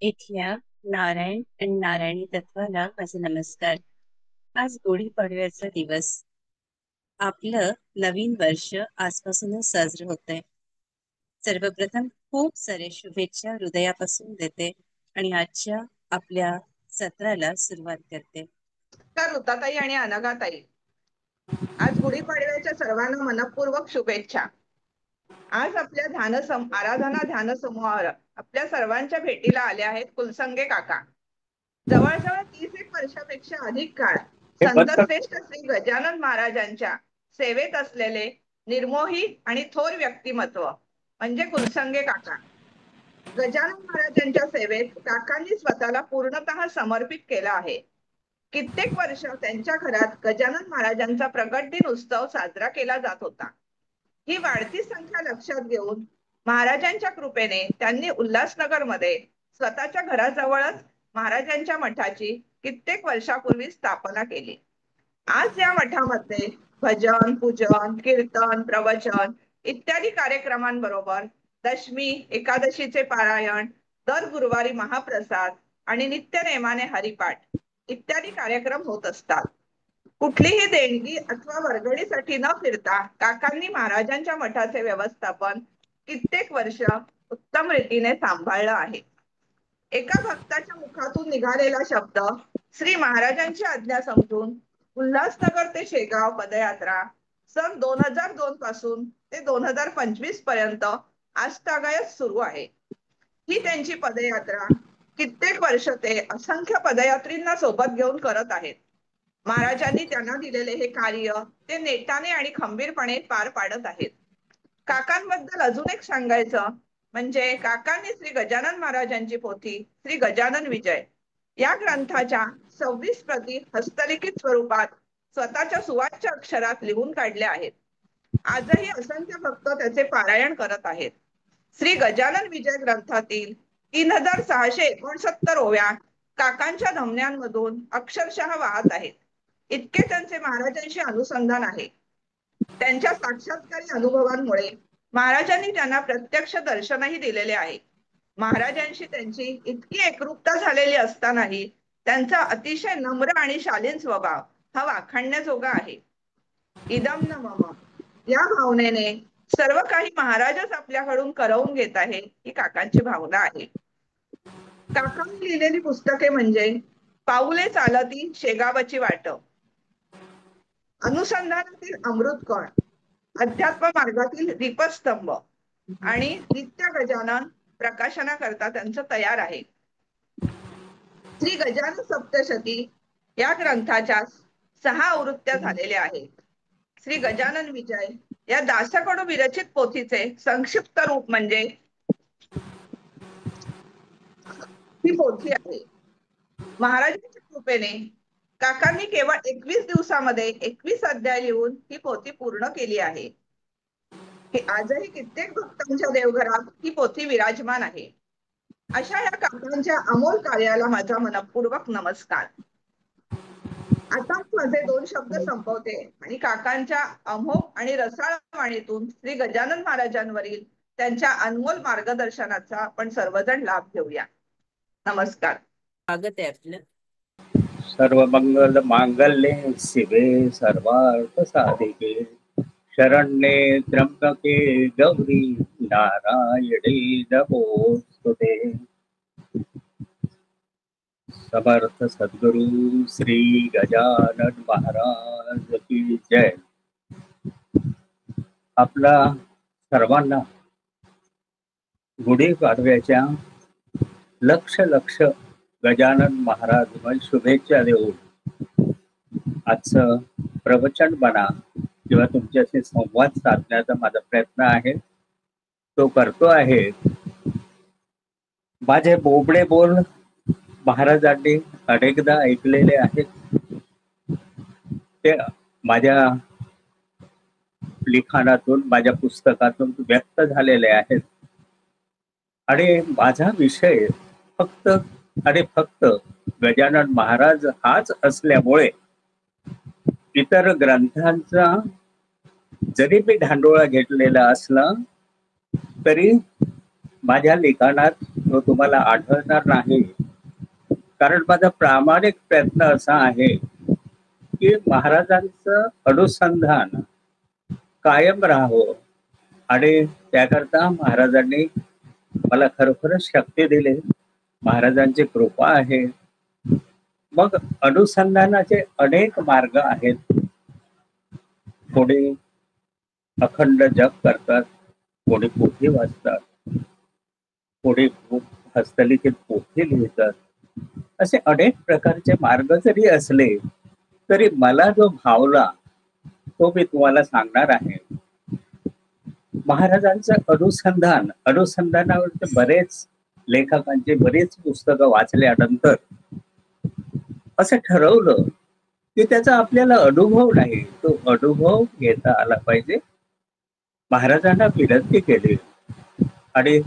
इथल्या नारायण आणि नारायणी तत्वाला माझा नमस्कार. आज गुढीपाडव्याचा दिवस. आपलं नवीन वर्ष आजपासूनच साजरं होतंय. सर्वप्रथम खूप सारे शुभेच्छा हृदयापासून देते आणि आजच्या आपल्या सत्राला सुरुवात करते. नमस्कार ऋताताई आणि अनघाताई. आज गुढीपाडव्याच्या सर्वांना मनपूर्वक शुभेच्छा. आज आपल्या आराधना ध्यान समूहावर आपल्या सर्वांच्या भेटीला आले आहेत कुलसंगे काका. जवळजवळ 30 वर्षापेक्षा अधिक काळ संत श्रेष्ठ श्री गजानन महाराजांच्या सेवेत असलेले निर्मोही आणि थोर व्यक्तिमत्व म्हणजे कुलसंगे काका. गजानन महाराजांच्या सेवेत काकांनी स्वतःला पूर्णतः समर्पित केलं आहे. कित्येक वर्ष त्यांच्या घरात गजानन महाराजांचा प्रगट दिन उत्सव साजरा केला जात होता. ही वाढती संख्या लक्षात घेऊन महाराजांच्या कृपेने त्यांनी उल्हासनगरमध्ये स्वतःच्या घराजवळच महाराजांच्या मठाची कित्येक वर्षापूर्वी स्थापना केली. आज या मठामध्ये भजन, पूजन, कीर्तन, प्रवचन इत्यादी कार्यक्रमांबरोबर दशमी, एकादशीचे पारायण, दर गुरुवारी महाप्रसाद आणि नित्यनेमाने हरिपाठ इत्यादी कार्यक्रम होत असतात. कुठलीही देणगी अथवा वर्गणीसाठी न फिरता काकांनी महाराजांच्या मठाचे व्यवस्थापन कित्येक वर्ष उत्तम रीतीने सांभाळलं आहे. एका भक्ताच्या मुखातून निघालेला शब्द श्री महाराजांची आज्ञा समजून उल्हासनगर ते शेगाव पदयात्रा सन 2002 पासून ते 2025 पर्यंत आजतागायत सुरू आहे. ही त्यांची पदयात्रा कित्येक वर्ष ते असंख्य पदयात्रींना सोबत घेऊन करत आहेत. महाराजांनी त्यांना दिलेले हे कार्य ते नेटाने आणि खंबीरपणे पार पाडत आहेत. काकांबद्दल अजून एक सांगायचं म्हणजे काकांनी श्री गजानन महाराजांची पोथी श्री गजानन विजय या ग्रंथाच्या 26 प्रती हस्तलिखित स्वरूपात स्वतःच्या सुवाच्य अक्षरात लिहून काढल्या आहेत. आजही असंख्य भक्त त्याचे पारायण करत आहेत. श्री गजानन विजय ग्रंथातील 3669 ओव्या काकांच्या धमन्यांमधून अक्षरशः वाहत आहेत. इतके त्यांचे महाराजांशी अनुसंधान आहे. त्यांच्या साक्षात्कारी अनुभवांमुळे महाराजांनी त्यांना प्रत्यक्ष दर्शनही दिलेले आहे. महाराजांशी त्यांची इतकी एकरूपता झालेली असतानाही त्यांचा अतिशय नम्र आणि शालीन स्वभाव हा वाखाणण्याजोगा आहे. इदम न मम या भावनेने सर्व काही महाराजच आपल्याकडून करवून घेत आहे ही काकांची भावना आहे. काकांनी लिहिलेली पुस्तके म्हणजे पाऊले चालती शेगावची वाट, अनुसंधानातील अमृतकण, अध्यात्म मार्गातील दीपस्तंभ आणि नित्य गजानन प्रकाशनाकरता त्यांचं तयार आहे. श्री गजानन सप्तशती या ग्रंथाच्या 6 आवृत्त्या झालेल्या आहेत. श्री गजानन विजय या दासकडू विरचित पोथीचे संक्षिप्त रूप म्हणजे ही पोथी आहे. महाराजांच्या कृपेने काकांनी केवळ 21 दिवसामध्ये 21 अध्याय लिहून ही पोथी पूर्ण केली आहे. आजही कित्येक भक्तांच्या देवघरात ही पोथी विराजमान आहे. अशा या काकांच्या अमोल कार्याला माझा मनपूर्वक नमस्कार. आता माझे 2 शब्द संपवते आणि काकांच्या अमोघ आणि रसाळ वाणीतून श्री गजानन महाराजांवरील त्यांच्या अनमोल मार्गदर्शनाचा आपण सर्वजण लाभ घेऊया. नमस्कार. स्वागत आहे आपलं. सर्वमंगल मांगल्ये शिवे सर्वार्थ साधिके शरण्ये त्र्यंबके गौरी नारायणे नमोस्तुते. समर्थ सद्गुरु श्री गजानन महाराज की जय. आपला सर्वांना गुढीपाडव्याच्या लक्ष लक्ष गजानन महाराज शुभेच्छा देऊन आजचं प्रवचन बना किंवा तुमच्याशी संवाद साधण्याचा माझा प्रयत्न आहे तो करतो आहे. माझे बोबडे बोल महाराजांनी अनेकदा ऐकलेले आहेत. ते माझ्या लिखाणातून माझ्या पुस्तकातून व्यक्त झालेले आहेत आणि माझा विषय फक्त आणि फक्त गजानन महाराज हाच असल्यामुळे इतर ग्रंथांचा जरी मी धांडोळा घेतलेला असला तरी माझ्या लिखाणात तो तुम्हाला आढळणार नाही, कारण माझा प्रामाणिक प्रयत्न असा आहे की महाराजांचं अनुसंधान कायम राहावं. आणि त्याकरता महाराजांनी मला खरोखरच शक्ती दिली, महाराजांची कृपा आहे. मग अनुसंधानाचे अनेक मार्ग आहेत. कोणी अखंड जप करतात, कोणी पोथी वाचतात, कोणी हस्तलिखित पोथी लिहितात. असे अनेक प्रकारचे मार्ग जरी असले तरी मला जो भावला तो मी तुम्हाला सांगणार आहे. महाराजांचं अनुसंधानावरचे बरेच लेखकांची बरीच पुस्तकं वाचल्यानंतर असं ठरवलं की त्याचा आपल्याला अनुभव नाही, तो अनुभव घेता आला पाहिजे. महाराजांना विनंती केली आणि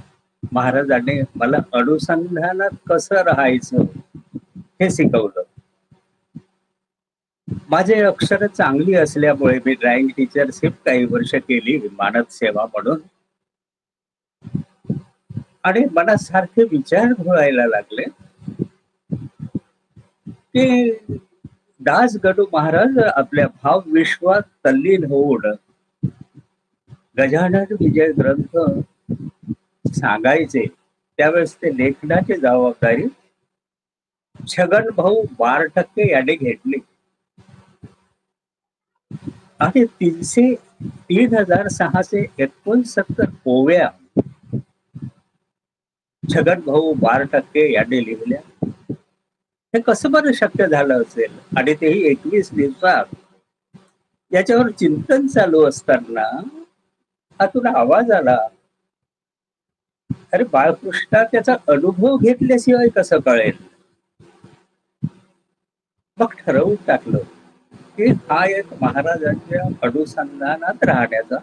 महाराजांनी मला अनुसंधानात कसं राहायचं हे शिकवलं. माझे अक्षर चांगली असल्यामुळे मी ड्रॉइंग टीचरशिप काही वर्ष केली मानद सेवा म्हणून. आणि मला सारखे विचार घोळायला लागले की दास गडू महाराज आपल्या भाव विश्वात तल्लीन होऊन गजानन विजय ग्रंथ सांगायचे. त्यावेळेस ते लेखनाची जबाबदारी छगन भाऊ 12% याने घेतली आणि 3669 ओव्या छगन भाऊ 12% याने लिहिल्या. हे कसं बरं शक्य झालं असेल, आणि तेही 21 दिवसात. याच्यावर चिंतन चालू असताना हातून आवाज आला, अरे बाळकृष्णा, त्याचा अनुभव घेतल्याशिवाय कसं कळेल. मग ठरवून टाकलं की हा एक महाराजांच्या अनुसंधानात राहण्याचा,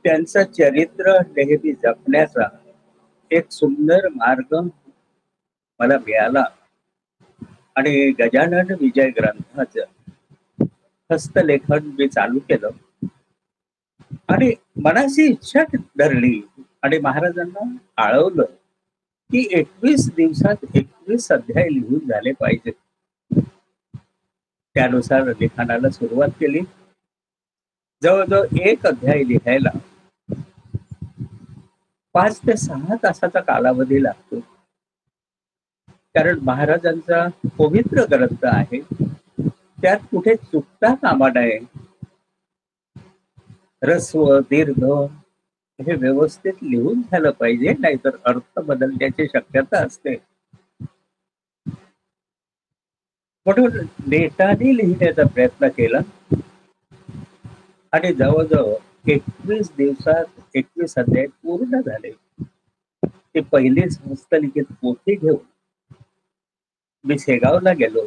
त्यांचं चरित्र नेहमी जपण्याचा एक सुंदर मार्ग मला मिळाला. आणि गजानन विजय ग्रंथाचं हस्तलेखन मी चालू केलं आणि मनाची इच्छा धरली आणि महाराजांना आळवलं की 21 दिवसात 21 अध्याय लिहून झाले पाहिजे. त्यानुसार लिखाणाला सुरुवात केली. जवळजवळ एक अध्याय लिहायला 5 ते 6 तासाचा कालावधी लागतो, कारण महाराजांचा पवित्र ग्रंथ आहे, त्यात कुठे चुकता कामा नये. ह्रस्व दीर्घ हे व्यवस्थित लिहून झालं पाहिजे, नाहीतर अर्थ बदलण्याची शक्यता असते. म्हणून नेटाने लिहिण्याचा प्रयत्न केला आणि जवळजवळ 21 दिवसात 21 अध्याय पूर्ण झाले. ते पहिलीच हस्तलिखित पोथी घेऊन मी शेगावला गेलो.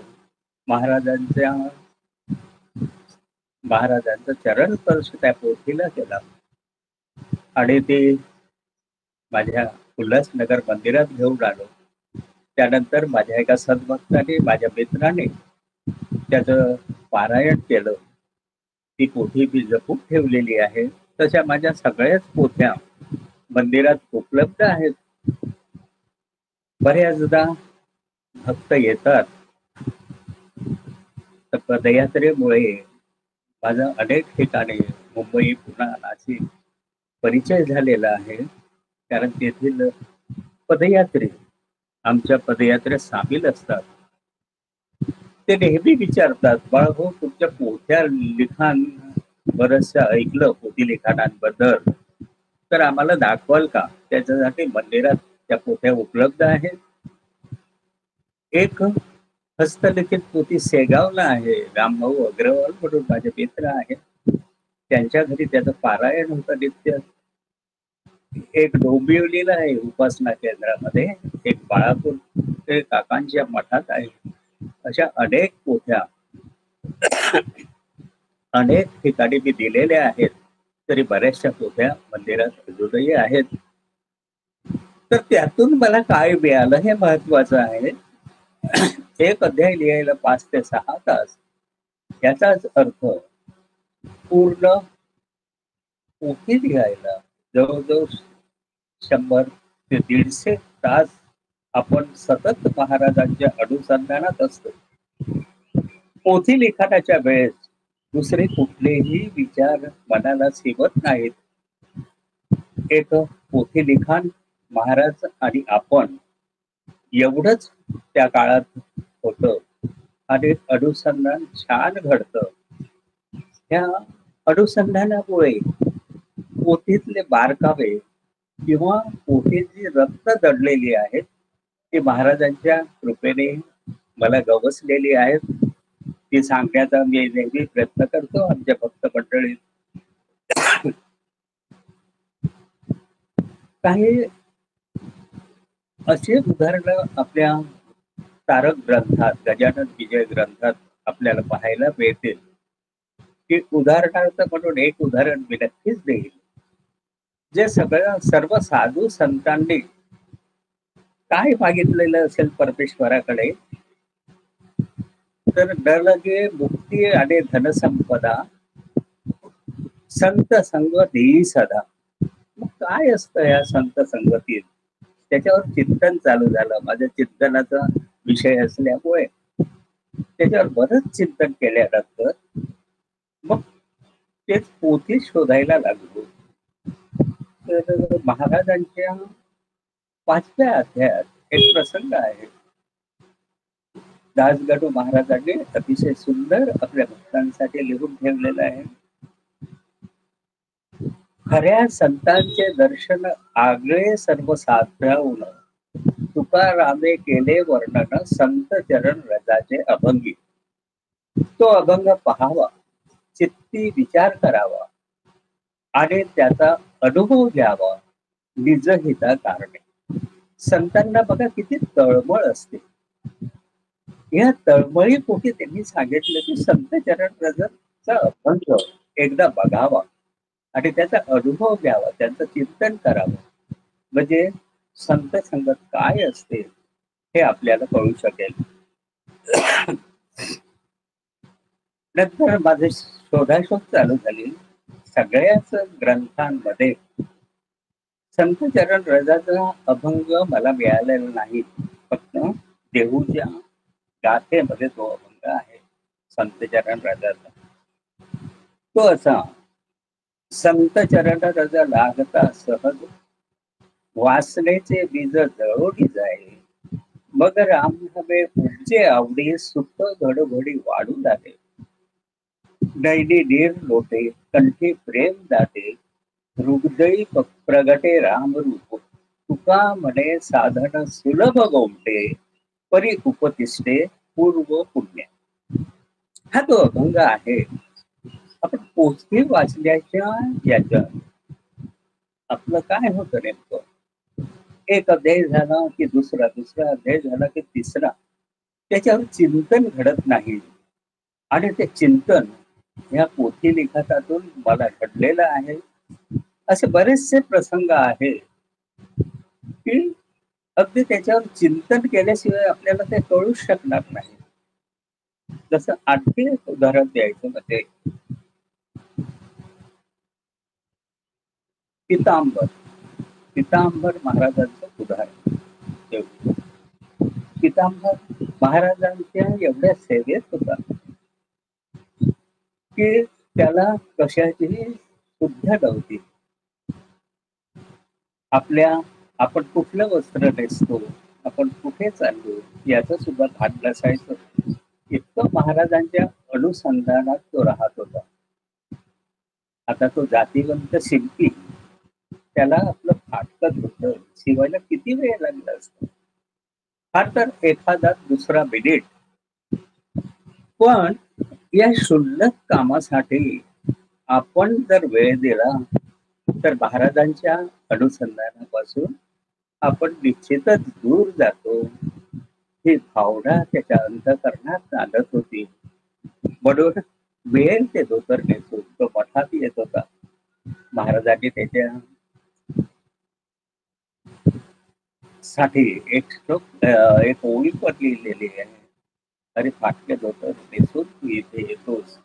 महाराजांचा चरण स्पर्श त्या पोथीला केला आणि ते माझ्या उल्हासनगर मंदिरात घेऊन आलो. त्यानंतर माझ्या एका सद्भक्ताने, माझ्या मित्राने त्याचं पारायण केलं. ती पोथी मी जपून ठेवलेली आहे. तशा माझ्या सगळ्याच पोथ्या मंदिरात उपलब्ध आहेत. बऱ्याचदा भक्त येतात, तर पदयात्रेमुळे माझा अनेक ठिकाणी मुंबई, पुणे, नाशिक परिचय झालेला आहे, कारण तेथील पदयात्री आमच्या पदयात्रेत सामील असतात. ते नेहमी विचारतात, बाळहो, तुमच्या पोथ्या लिखाण बरंचसं ऐकलं पोथी लिखाणांबद्दल, तर आम्हाला दाखवाल का. त्याच्यासाठी मंदिरात त्या पोथ्या उपलब्ध आहेत. एक हस्तलिखित पोथी शेगावला आहे, रामभाऊ अग्रवाल म्हणून माझे मित्र आहेत, त्यांच्या घरी त्याचं पारायण होतं नित्य. एक डोंबिवलीला आहे उपासना केंद्रामध्ये, एक बाळापूर ते काकांच्या मठात आहे. अशा अनेक पोथ्या अनेक ठिकाणी मी दिलेल्या आहेत, तरी बऱ्याचशा पोथ्या मंदिरात अजूनही आहेत. तर त्यातून मला काय मिळालं हे महत्वाचं आहे. एक अध्याय लिहायला 5 ते 6 तास, याचाच अर्थ पूर्ण पोथी लिहायला जवळजवळ 100 ते 150 तास आपण सतत महाराजांच्या अनुसंधानात असतो. पोथी लिखाणाच्या वेळेस दुसरे कुठलेही विचार मनाला सेवत नाहीत. एक पोथी लिखाण महाराज आणि आपण एवढंच त्या काळात होतं आणि अनुसंधान छान घडतं. ह्या अनुसंधानामुळे पोथीतले बारकावे किंवा पोथीत जी रत्न दडलेली आहेत ती महाराजांच्या कृपेने मला गवसलेली आहेत. ती सांगण्याचा मी नेहमी प्रयत्न करतो आमच्या भक्त मंडळीत. काही असे उदाहरणं आपल्या तारक ग्रंथात, गजानन विजय ग्रंथात आपल्याला पाहायला मिळतील, की उदाहरणार्थ म्हणून एक उदाहरण मी नक्कीच देईल. जे सर्व साधू संतांनी काय मागितलेलं असेल परमेश्वराकडे, तर नरगे मुक्ती आणि धनसंपदा संत संग देई सदा. मग काय असतं या संत संगतीत? त्याच्यावर चिंतन चालू झालं. माझ्या चिंतनाचा विषय असल्यामुळे त्याच्यावर बरंच चिंतन केल्यानंतर मग तेच पोथी शोधायला लागलो. तर महाराजांच्या 5व्या अध्यायात एक प्रसंग आहे. दासगणू महाराजांनी अतिशय सुंदर आपल्या भक्तांसाठी लिहून ठेवलेलं आहे. खऱ्या संतांचे दर्शन आगळे सर्व साध्यावून तुकारामे केले वर्णन संत चरण रजाचे अभंगी. तो अभंग पहावा, चित्ती विचार करावा आणि त्याचा अनुभव घ्यावा निजहिता कारणे. संतांना बघा किती तळमळ असते. या तळमळी पोटी त्यांनी सांगितलं की संत चरण रजाचा अभंग एकदा बघावा आणि त्याचा अनुभव घ्यावा, त्याचं चिंतन करावं. म्हणजे संत संगत काय असते हे आपल्याला कळू शकेल. नंतर माझे शोधाशोध चालू झाली. सगळ्याच ग्रंथांमध्ये संत चरण रजाचा अभंग मला मिळालेला नाही. फक्त देहूच्या गाथेमध्ये तो अभंग आहे संत चरण रजाचा. तो असा: संत चरण रज लागता सहज वासनेचे बीज जळोडी जाय. मग राम हवे उपजे आवडी सुख घडघडी वाढू लागे. नैनी नीर लोटे कंठी प्रेम दाटे हृदयी प्रगटे राम रूप. तुका म्हणे साधन सुलभ गोमटे परी उपतिष्ठे पूर्व पुण्य. हा तो अभंग आहे. आपण पोथी वाचल्याच्या याच्यात आपलं काय होतं नेमकं? एक अध्याय झाला की दुसरा, दुसरा अध्याय झाला की तिसरा, त्याच्यावर चिंतन घडत नाही. आणि ते चिंतन या पोथी लिखाणातून मला घडलेलं आहे. असे बरेचसे प्रसंग आहेत की अगदी त्याच्यावर चिंतन केल्याशिवाय आपल्याला ते कळूच शकणार नाही. जसं आणखी एक उदाहरण द्यायचं म्हणजे पितांबर. पितांबर महाराजांचं उदाहरण. पितांबर महाराजांच्या एवढ्या सेवेत होता की त्याला कशाचीही शुद्ध नव्हती. आपण कुठलं वस्त्र नेसतो, आपण कुठे चाललो याचं सुद्धा भान नसायचं. इतकं महाराजांच्या अनुसंधानात तो राहत होता. आता तो जातीवंत शिल्पी, त्याला आपलं फाटकत होतं शिवायला किती वेळ लागला असतो, फार तर एखादा दुसरा मिनिट. पण या क्षुल्लक कामासाठी आपण जर वेळ दिला तर महाराजांच्या अनुसंधानापासून आपण निश्चितच दूर जातो. ही भावना त्याच्या अंतःकरणात चालत होती. म्हणून मिळेल ते धोतर नेसून तो मठात येत होता. महाराजांनी त्याच्या साठी एक ओळी पण लिहिलेली आहे. अरे फाटके धोतर नेसून तू इथे येतोस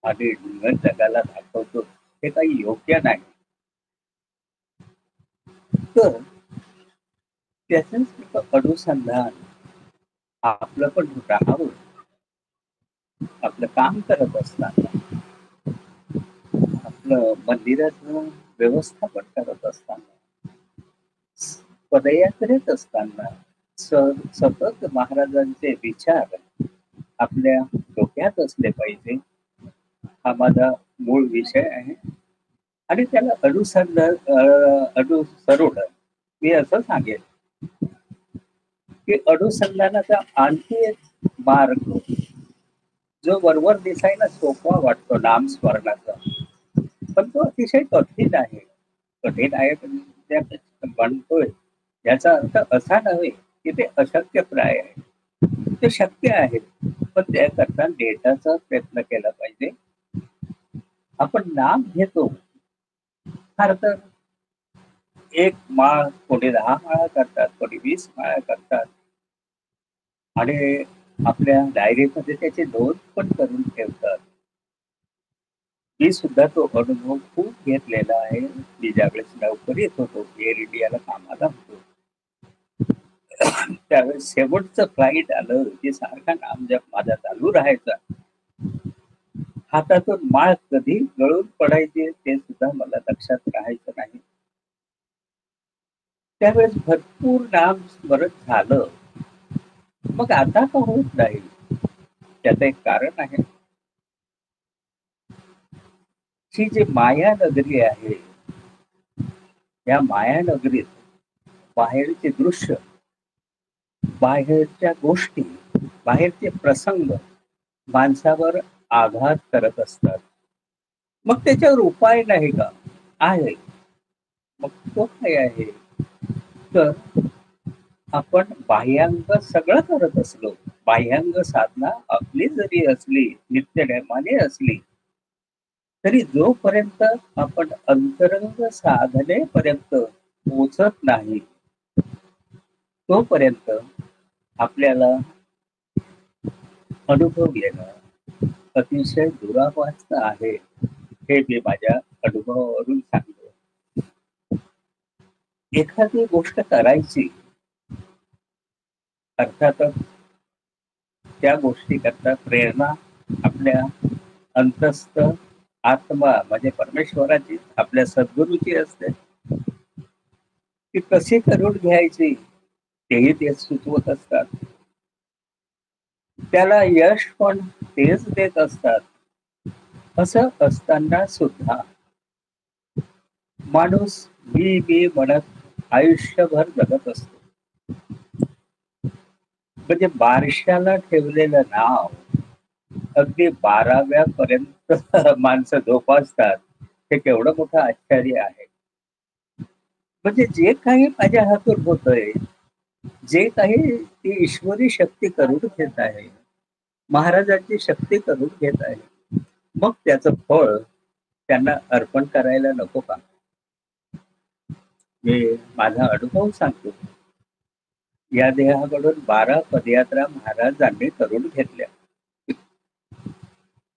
आणि डुंगर जगाला दाखवतो, हे काही योग्य नाही. तर त्याच अनुसंधान आपलं पण राहावं. आपलं काम करत असताना, आपलं मंदिराचं व्यवस्थापन करत असताना, पदयात्रेत असताना सतत महाराजांचे विचार आपल्या डोक्यात असले पाहिजे. हा माझा मूळ विषय आहे आणि त्याला अनुसरून मी असं सांगेन की अनुसंधानाचा आणखी एक मार्ग जो वरवर दिसायला सोपा वाटतो नामस्मरणाचा, पण तो अतिशय कठीण आहे. कठीण आहे म्हणजे म्हणतोय याचा अर्थ असा नव्हे की ते अशक्यप्राय आहे. ते शक्य आहे, पण त्याकरता डेटाचा प्रयत्न केला पाहिजे. आपण नाम घेतो, फार तर एक माळ, कोणी 10 माळा करतात, कोणी 20 माळा करतात आणि आपल्या डायरीमध्ये त्याची नोंद पण करून ठेवतात. मी सुद्धा तो अनुभव खूप घेतलेला आहे. मी ज्यावेळेस नोकरीत होतो, एअर इंडियाला कामाला होतो, त्यावेळेस शेवटचं फ्लाईट आलं की सारखा नामजप माझा चालू राहायचा. हातातून माळ कधी गळून पडायची ते सुद्धा मला लक्षात राहायचं नाही. त्यावेळेस भरपूर नाम स्मरण झालं. मग आता का होत नाही? त्याचं एक कारण आहे. ही जी माया नगरी आहे, या माया नगरीत बाहेरचे दृश्य, बाहेरच्या गोष्टी, बाहेरचे प्रसंग माणसावर आघात करत असतात. मग त्याच्यावर उपाय नाही का? आहे. मग तो काय आहे? तर आपण बाह्यांग सगळं करत असलो, बाह्यांग साधना आपली जरी असली, नित्यनेमाने असली, तरी जोपर्यंत आपण अंतरंग साधनेपर्यंत पोचत नाही, तोपर्यंत आपल्याला अनुभव येणं अतिशय दुरापास्त आहे. हे मी माझ्या अनुभवावरून सांगतो. एखादी गोष्ट करायची, अर्थातच त्या गोष्टी करता प्रेरणा आपल्या अंतस्थ आत्मा म्हणजे परमेश्वराची, आपल्या सद्गुरूची असते. ती कशी करून घ्यायची तेही ते सुचवत असतात. त्याला यश पण तेच देत असतात. असं असताना सुद्धा माणूस मी म्हणत आयुष्यभर जगत असतो. म्हणजे बारशाला ठेवलेलं नाव अगदी 12व्या पर्यंत माणसं जोपासतात. हे केवढं मोठं आश्चर्य आहे. म्हणजे जे काही माझ्या हातून होतंय, जे काही ती ईश्वरी शक्ती करून घेत आहे, महाराजांची शक्ती करून घेत आहे, मग त्याचं फळ त्यांना अर्पण करायला नको का? मी माझा अनुभव सांगतो. या देहाकडून 12 पदयात्रा महाराजांनी करून घेतल्या.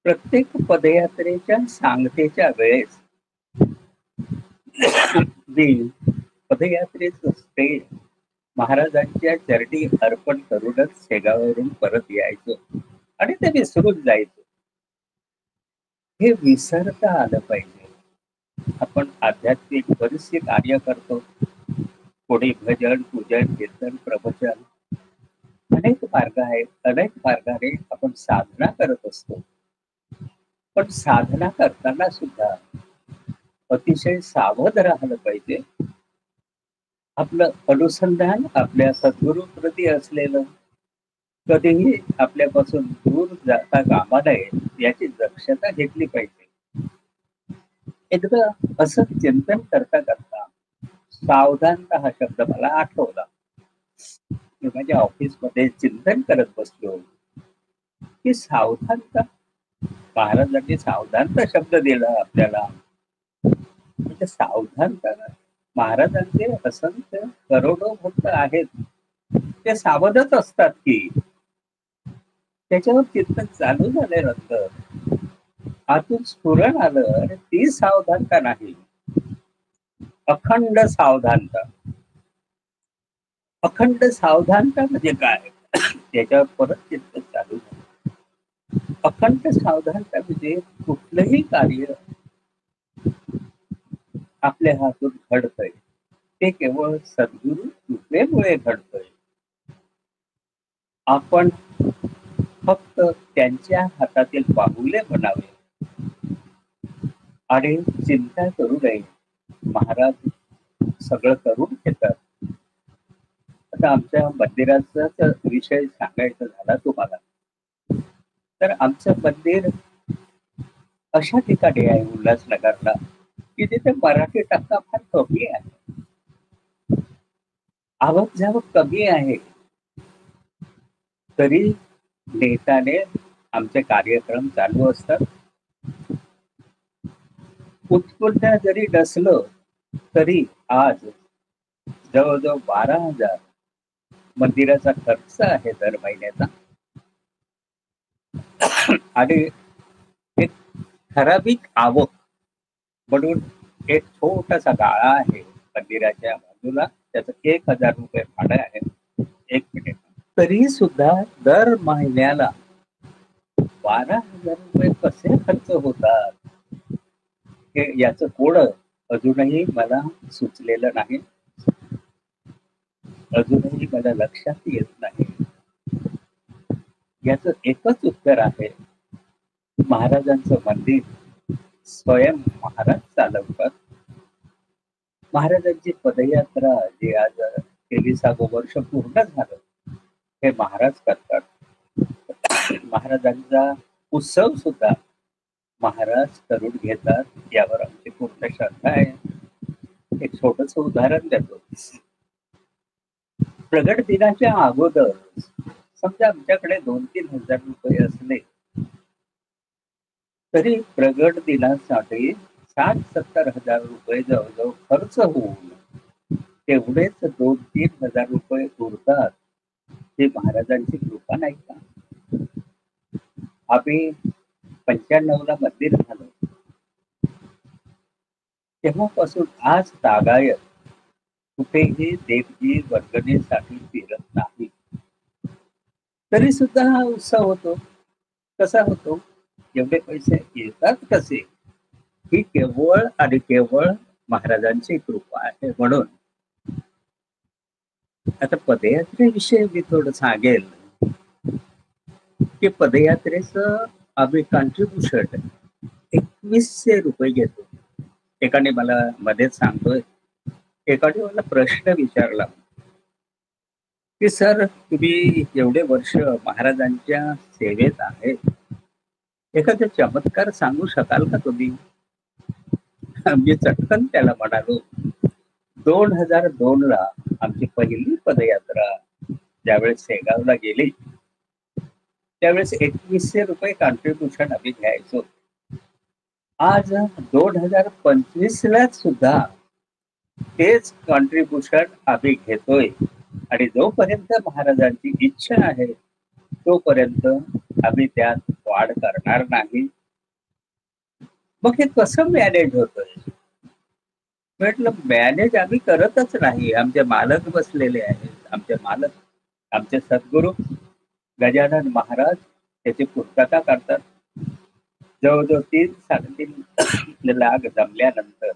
प्रत्येक पदयात्रेच्या सांगतेच्या वेळेस मी पदयात्रेचं स्टेज महाराजांच्या चरणी अर्पण करूनच शेगावरून परत यायचो आणि ते विसरून जायचो. हे विसरता आलं पाहिजे. आपण आध्यात्मिक बरीचशी कार्य करतो. कोणी भजन, पूजन, कीर्तन, प्रवचन, अनेक मार्ग आहेत. अनेक मार्गाने आपण साधना करत असतो. पण साधना करताना सुद्धा अतिशय सावध राहिलं पाहिजे. आपलं अनुसंधान आपल्या सद्गुरूप्रती असलेलं कधीही आपल्यापासून दूर जाता कामा नये याची दक्षता घेतली पाहिजे. एकदा असं चिंतन करता करता सावधानता हा शब्द मला आठवला. मी माझ्या ऑफिसमध्ये चिंतन करत बसलो की सावधानता, महाराजांनी सावधानता शब्द दिला आपल्याला. म्हणजे सावधानता, महाराजांचे असंख्य करोडो भक्त आहेत, ते सावधच असतात की. त्याच्यावर चिंतन चालू झाल्यानंतर आतून स्फुरण आलं आणि ती सावधानता नाही, अखंड सावधानता. अखंड सावधानता म्हणजे काय? त्याच्यावर परत चिंतन चालू झालं. अखंड सावधानता म्हणजे कुठलंही कार्य आपल्या हातून घडतंय ते केवळ सद्गुरु कृपेमुळे घडतंय. आपण फक्त त्यांच्या हातातील पाऊले म्हणावे आणि चिंता करू नये. महाराज सगळं करून घेतात. आता आमच्या मंदिराचाच विषय सांगायचा झाला तुम्हाला, तर आमचं मंदिर अशा ठिकाणी आहे उल्हासनगरला की तिथे मराठी टक्का फार कमी आहे. आवक जावक कमी आहे, तरी नेटाने आमचे कार्यक्रम चालू असतात. उत्पन्न जरी नसलं तरी आज जवळजवळ 12,000 मंदिराचा खर्च आहे दर महिन्याचा. आणि एक ठराविक आवक म्हणून एक छोटासा गाळा आहे मंदिराच्या बाजूला, त्याचं 1,000 रुपये भाडं आहे. एक मिनिट. तरी सुद्धा दर महिन्याला 12,000 रुपये कसे खर्च होतात हे याचं कोड अजूनही मला सुचलेलं नाही, अजूनही मला लक्षात येत नाही. याचं एकच उत्तर आहे, महाराजांचं मंदिर स्वयं महाराज चालवतात. महाराजांची पदयात्रा जी आज 23 वर्ष पूर्ण झालं हे महाराज करतात. महाराजांचा उत्सव सुद्धा महाराज करून घेतात, यावर आमची पूर्ण श्रद्धा आहे. एक छोटस उदाहरण देतो. प्रगट दिनाच्या अगोदर समजा आमच्याकडे 2-3 हजार रुपये असले तरी प्रगट दिनासाठी 60-70 हजार रुपये जवळजवळ खर्च होऊन तेवढेच 2-3 हजार रुपये उरतात. ही महाराजांची कृपा नाही का? आम्ही 95ला मंदिर झालो तेव्हापासून आज तागायत कुठेही देवजी वर्गणीसाठी फिरत नाही. तरी सुद्धा हा उत्सव होतो. कसा होतो? एवढे पैसे येतात कसे? ही केवळ आणि केवळ महाराजांची कृपा आहे. म्हणून आता पदयात्रेविषयी मी थोडं सांगेल की पदयात्रेचं आम्ही कॉन्ट्रीब्युशन 2100 रुपये घेतो. एकाने मला मध्येच सांगतोय, एकाने मला प्रश्न विचारला की सर तुम्ही एवढे वर्ष महाराजांच्या सेवेत आहेत, एखादा चमत्कार सांगू शकाल का तुम्ही? मी चटकन त्याला म्हणालो, 2002ला आमची पहिली पदयात्रा ज्यावेळेस शेगावला गेली त्यावेळेस 2100 रुपये कॉन्ट्रीब्युशन आम्ही घ्यायचो. आज 2025लाच सुद्धा तेच कॉन्ट्रीब्युशन आम्ही घेतोय आणि जोपर्यंत महाराजांची इच्छा आहे तोपर्यंत आम्ही त्यात वाढ करणार नाही. मग हे कसं मॅनेज होतंय? म्हटलं मॅनेज आम्ही करतच नाही. आमचे मालक बसलेले आहेत. आमचे मालक, आमचे सद्गुरू गजानन महाराज त्याची पूर्तता करतात. जवळजवळ 3-3.5 लाख जमल्यानंतर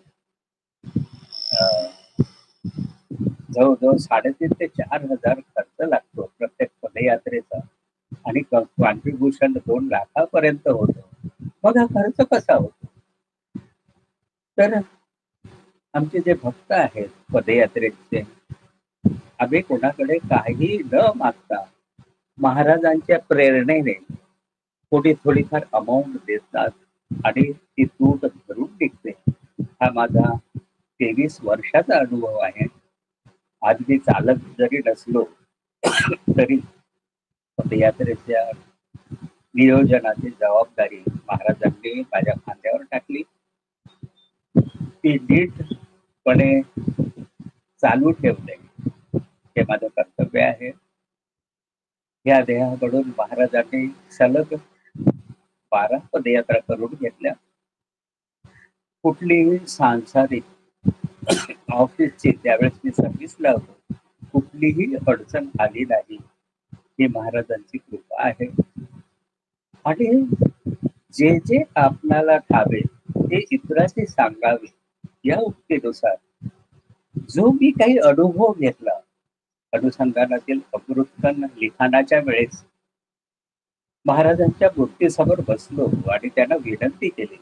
जवळजवळ 3,500 ते 4,000 खर्च लागतो प्रत्येक पदयात्रेचा आणि कॉन्ट्रीब्युशन 2 लाखापर्यंत होतो. मग हा खर्च कसा होतो? तर आमचे जे भक्त आहेत पदयात्रेचे, आम्ही कोणाकडे काही न मागता महाराजांच्या प्रेरणेने कोणी थोडीफार अमाऊंट देतात आणि ती तूट भरून निघते. हा माझा 23 वर्षाचा अनुभव आहे. आज मी चालक जरी नसलो तरी पदयात्रेच्या नियोजनाची जबाबदारी महाराजांनी माझ्या खांद्यावर टाकली. ती नीटपणे चालू ठेवणे हे माझं कर्तव्य आहे. या देहाकडून महाराजांनी सलग 12 पदयात्रा करून घेतल्या. कुठलीही सांसारिक ऑफिसची, त्यावेळेस मी सर्व्हिसला होतो, कुठलीही अडचण आली नाही. ही महाराजांची कृपा आहे. आणि जे जे आपणाला ठावे ते इतरांनी सांगावे, या उक्तीनुसार जो मी काही अनुभव घेतला, अनुसंधानातील अमृतकण लिखाणाच्या वेळेस महाराजांच्या मूर्तीसमोर बसलो आणि त्यांना विनंती केली,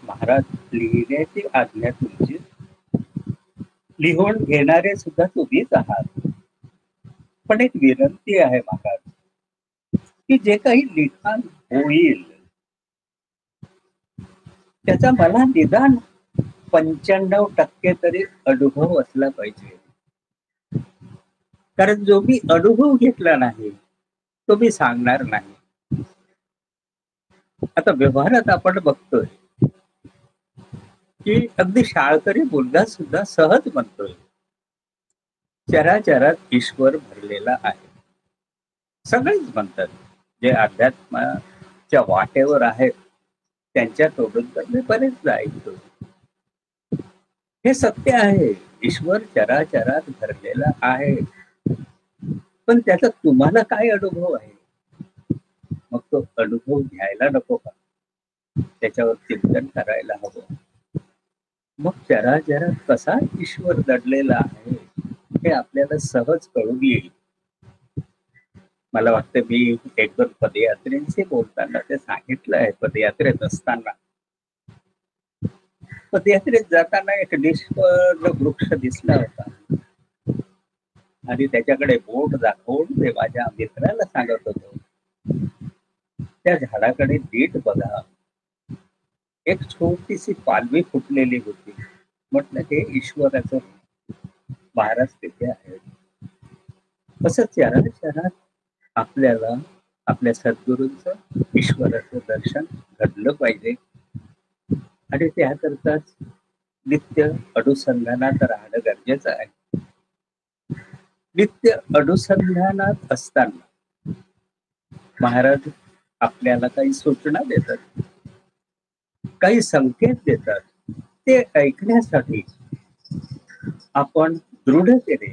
महाराज, लिहिण्याची आज्ञा तुमची, लिहून घेणारे सुद्धा तुम्हीच आहात, पण एक विनंती आहे महाराज, की जे काही लिखाण होईल त्याचा मला निदान 95% तरी अनुभव असला पाहिजे. कारण जो मी अनुभव घेतला नाही तो मी सांगणार नाही. आता व्यवहारात आपण बघतोय की अगदी शाळकरी मुलगा सुद्धा सहज म्हणतोय, चराचरात ईश्वर भरलेला आहे. सगळेच म्हणतात, जे अध्यात्माच्या वाटेवर आहेत त्यांच्या तोडून तर मी बरेचदा ऐकतो. हे सत्य आहे, ईश्वर चराचरात भरलेला आहे, पण त्याचा तुम्हाला काय अनुभव आहे? मग तो अनुभव घ्यायला नको का? त्याच्यावर चिंतन करायला हवं. मग चराचरात कसा ईश्वर दडलेला आहे हे आपल्याला सहज कळून येईल. मला वाटतं मी एक दोन पदयात्रेंशी बोलताना ते सांगितलं आहे. पदयात्रेत असताना, पदयात्रेत जाताना एक निष्फळ वृक्ष दिसला होता आणि त्याच्याकडे बोट दाखवून ते माझ्या मित्राला सांगत होतो, त्या झाडाकडे नीट बघा, एक छोटीशी पालवी फुटलेली होती. म्हटलं हे ईश्वराचं महाराज तिथे आहेत. असं चराचरात आपल्याला आपल्या सद्गुरूंचं, ईश्वराचं दर्शन घडलं पाहिजे. आणि त्याकरताच नित्य अनुसंधानात राहणं गरजेचं आहे. नित्य अनुसंधानात असताना महाराज आपल्याला काही सूचना देतात, काही संकेत देतात. ते ऐकण्यासाठी आपण दृढतेने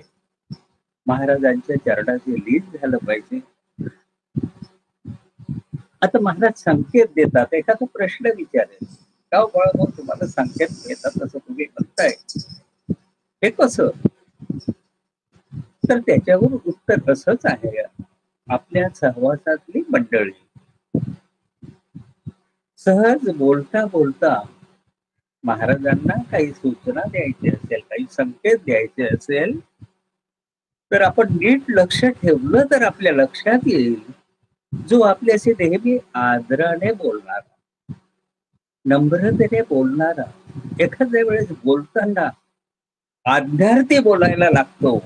महाराजांच्या चरणाचे लीन झालं पाहिजे. आता महाराज संकेत देतात, एखादा प्रश्न विचारेल, का बाळा तुम्हाला संकेत देतात असं तुम्ही म्हणताय, हे कसं? तर त्याच्यावर उत्तर असंच आहे, आपल्या सहवासातली मंडळी सहज बोलता बोलता महाराजांना काही सूचना द्यायची असेल, काही संकेत द्यायचे असेल, तर आपण नीट लक्ष ठेवलं तर आपल्या लक्षात येईल, जो आपल्याशी नेहमी आदराने बोलणारा, नम्रतेने बोलणारा, एखाद्या वेळेस बोलताना आज्ञार्थी बोलायला लागतो,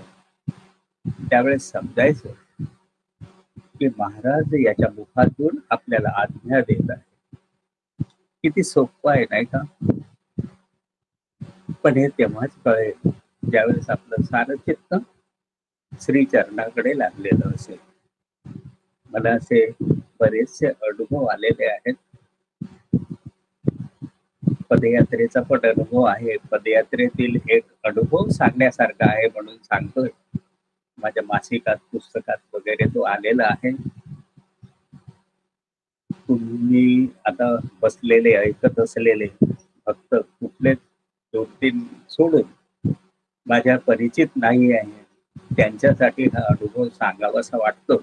त्यावेळेस समजायचं की महाराज याच्या मुखातून आपल्याला आज्ञा देत आहे. किती सोपं आहे नाही का? पण हे तेव्हाच कळेल ज्यावेळेस आपलं सारं चित्त श्री चरणाकडे लागलेलं असेल. मला असे बरेचसे अनुभव आलेले आहेत. पदयात्रेचा पण अनुभव आहे. पदयात्रेतील एक अनुभव सांगण्यासारखा आहे म्हणून सांगतोय. माझ्या मासिकात, पुस्तकात वगैरे तो आलेला आहे. तुम्ही आता बसलेले ऐकत असलेले फक्त कुठले 2-3 सोडून माझ्या परिचित नाही आहे त्यांच्यासाठी हा अनुभव सांगावासा वाटतो,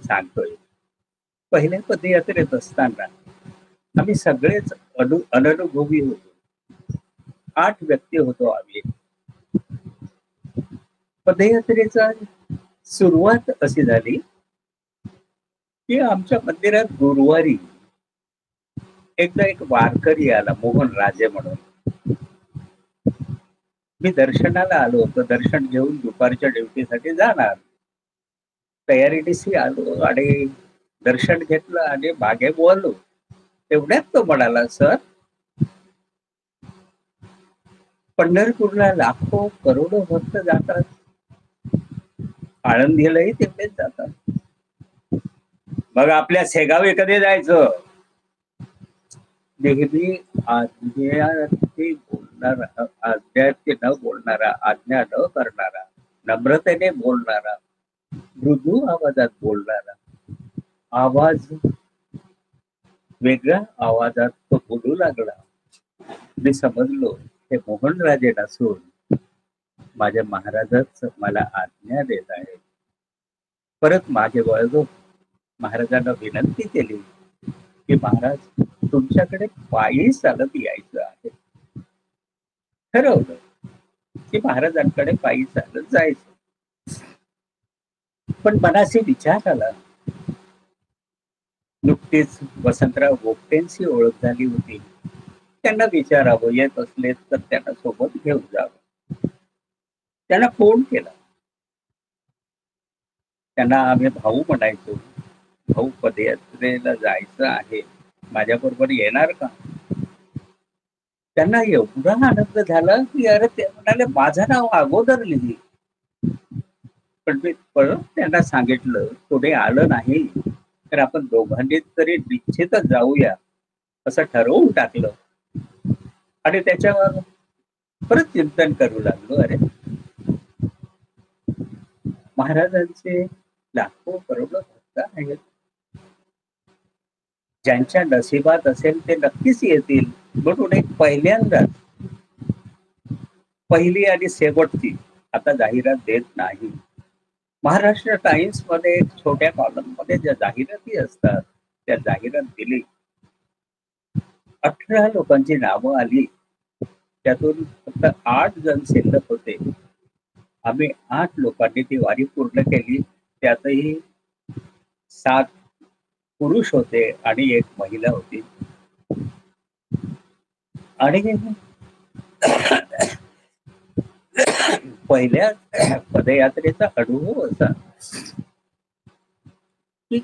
सांगतोय. पहिल्या पदयात्रेत असताना आम्ही सगळेच अननुभवी होतो. 8 व्यक्ती होतो आम्ही. पदयात्रेचा सुरुवात अशी झाली की आमच्या मंदिरात गुरुवारी एकदा एक वारकरी आला, मोहन राजे म्हणून. मी दर्शनाला आलो होतो, दर्शन घेऊन दुपारच्या ड्युटीसाठी जाणार. तयारीनिशी आलो आणि दर्शन घेतलं आणि मागे बोललो. तेवढ्यात तो म्हणाला, सर, पंढरपूरला लाखो करोडो भक्त जातात, आळंदीलाही तेवढेच जातात, मग आपल्या शेगावी कधी जायचं? नेहमी आज्ञार्थी बोलणारा बोलणारा, आज्ञार्थी न बोलणारा, आज्ञा न करणारा, नम्रतेने बोलणारा, मृदू आवाजात बोलणारा, आवाज वेगळ्या आवाजात तो बोलू लागला. मी समजलो हे मोहनराजे नसून माझ्या महाराजच मला आज्ञा देत आहे. परत मागे वळलो, महाराजांना विनंती केली की महाराज, तुमच्याकडे पायी चालत यायचं आहे. ठरवलं की महाराजांकडे पायी चालत जायचं. पण मनाशी विचार आला, नुकतीच वसंतराव गोपटेंशी ओळख झाली होती. त्यांना विचारावं, येत असले तर त्यांना सोबत घेऊन जावं. त्यांना फोन केला. त्यांना आम्ही भाऊ म्हणायचो. भाऊ, पदयात्रेला जायचं आहे, माझ्याबरोबर येणार का? त्यांना एवढा आनंद झाला की अरे, ते म्हणाले माझं नाव अगोदर लिही. पण मी परत त्यांना सांगितलं, कोणी आलं नाही तर आपण दोघांनी तरी निश्चितच जाऊया असं ठरवून टाकलं. आणि त्याच्यावर परत चिंतन करू लागलो. अरे, महाराजांचे लाखो करोडो भक्त आहेत. ज्यांच्या नशिबात असेल ते नक्कीच येतील. म्हणून एक पहिल्यांदाच, पहिली आणि शेवटची आता जाहिरात देत नाही. महाराष्ट्र टाइम्स मध्ये छोट्या कॉलम मध्ये ज्या जाहिराती असतात त्या जाहिरात दिली. 18 लोकांची नावं आली. त्यातून फक्त 8 जण शिल्लक होते. आम्ही 8 लोकांनी ती वारी पूर्ण केली. त्यातही 7 पुरुष होते आणि 1 महिला होती. आणि पहिल्या पदयात्रेचा अनुभव असा की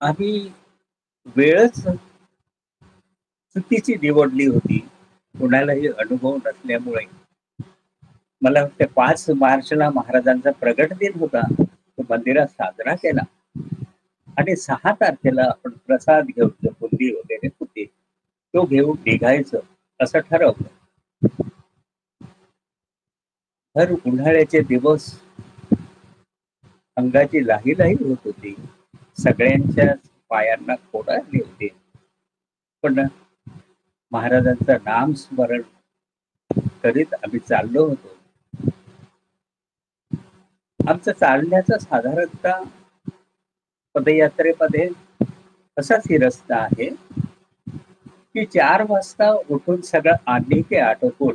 आम्ही वेळच चुकीची निवडली होती. कोणालाही अनुभव नसल्यामुळे. मला वाटतं 5 मार्चला महाराजांचा प्रगट दिन होता. तो मंदिरात साजरा केला आणि 6 तारखेला आपण प्रसाद घेऊन, जो बुंदी वगैरे होते, तो घेऊन निघायचं असं ठरवलं. भर उन्हाळ्याचे दिवस, अंगाची लाही लाही होत होती. सगळ्यांच्या पायांना फोड आली होती. पण महाराजांचं नाम स्मरण करीत आम्ही चाललो होतो. आमचं चालण्याचा साधारणतः पदयात्रेमध्ये असाच ही रस्ता आहे की 4 वाजता उठून सगळं आनिके आटोपून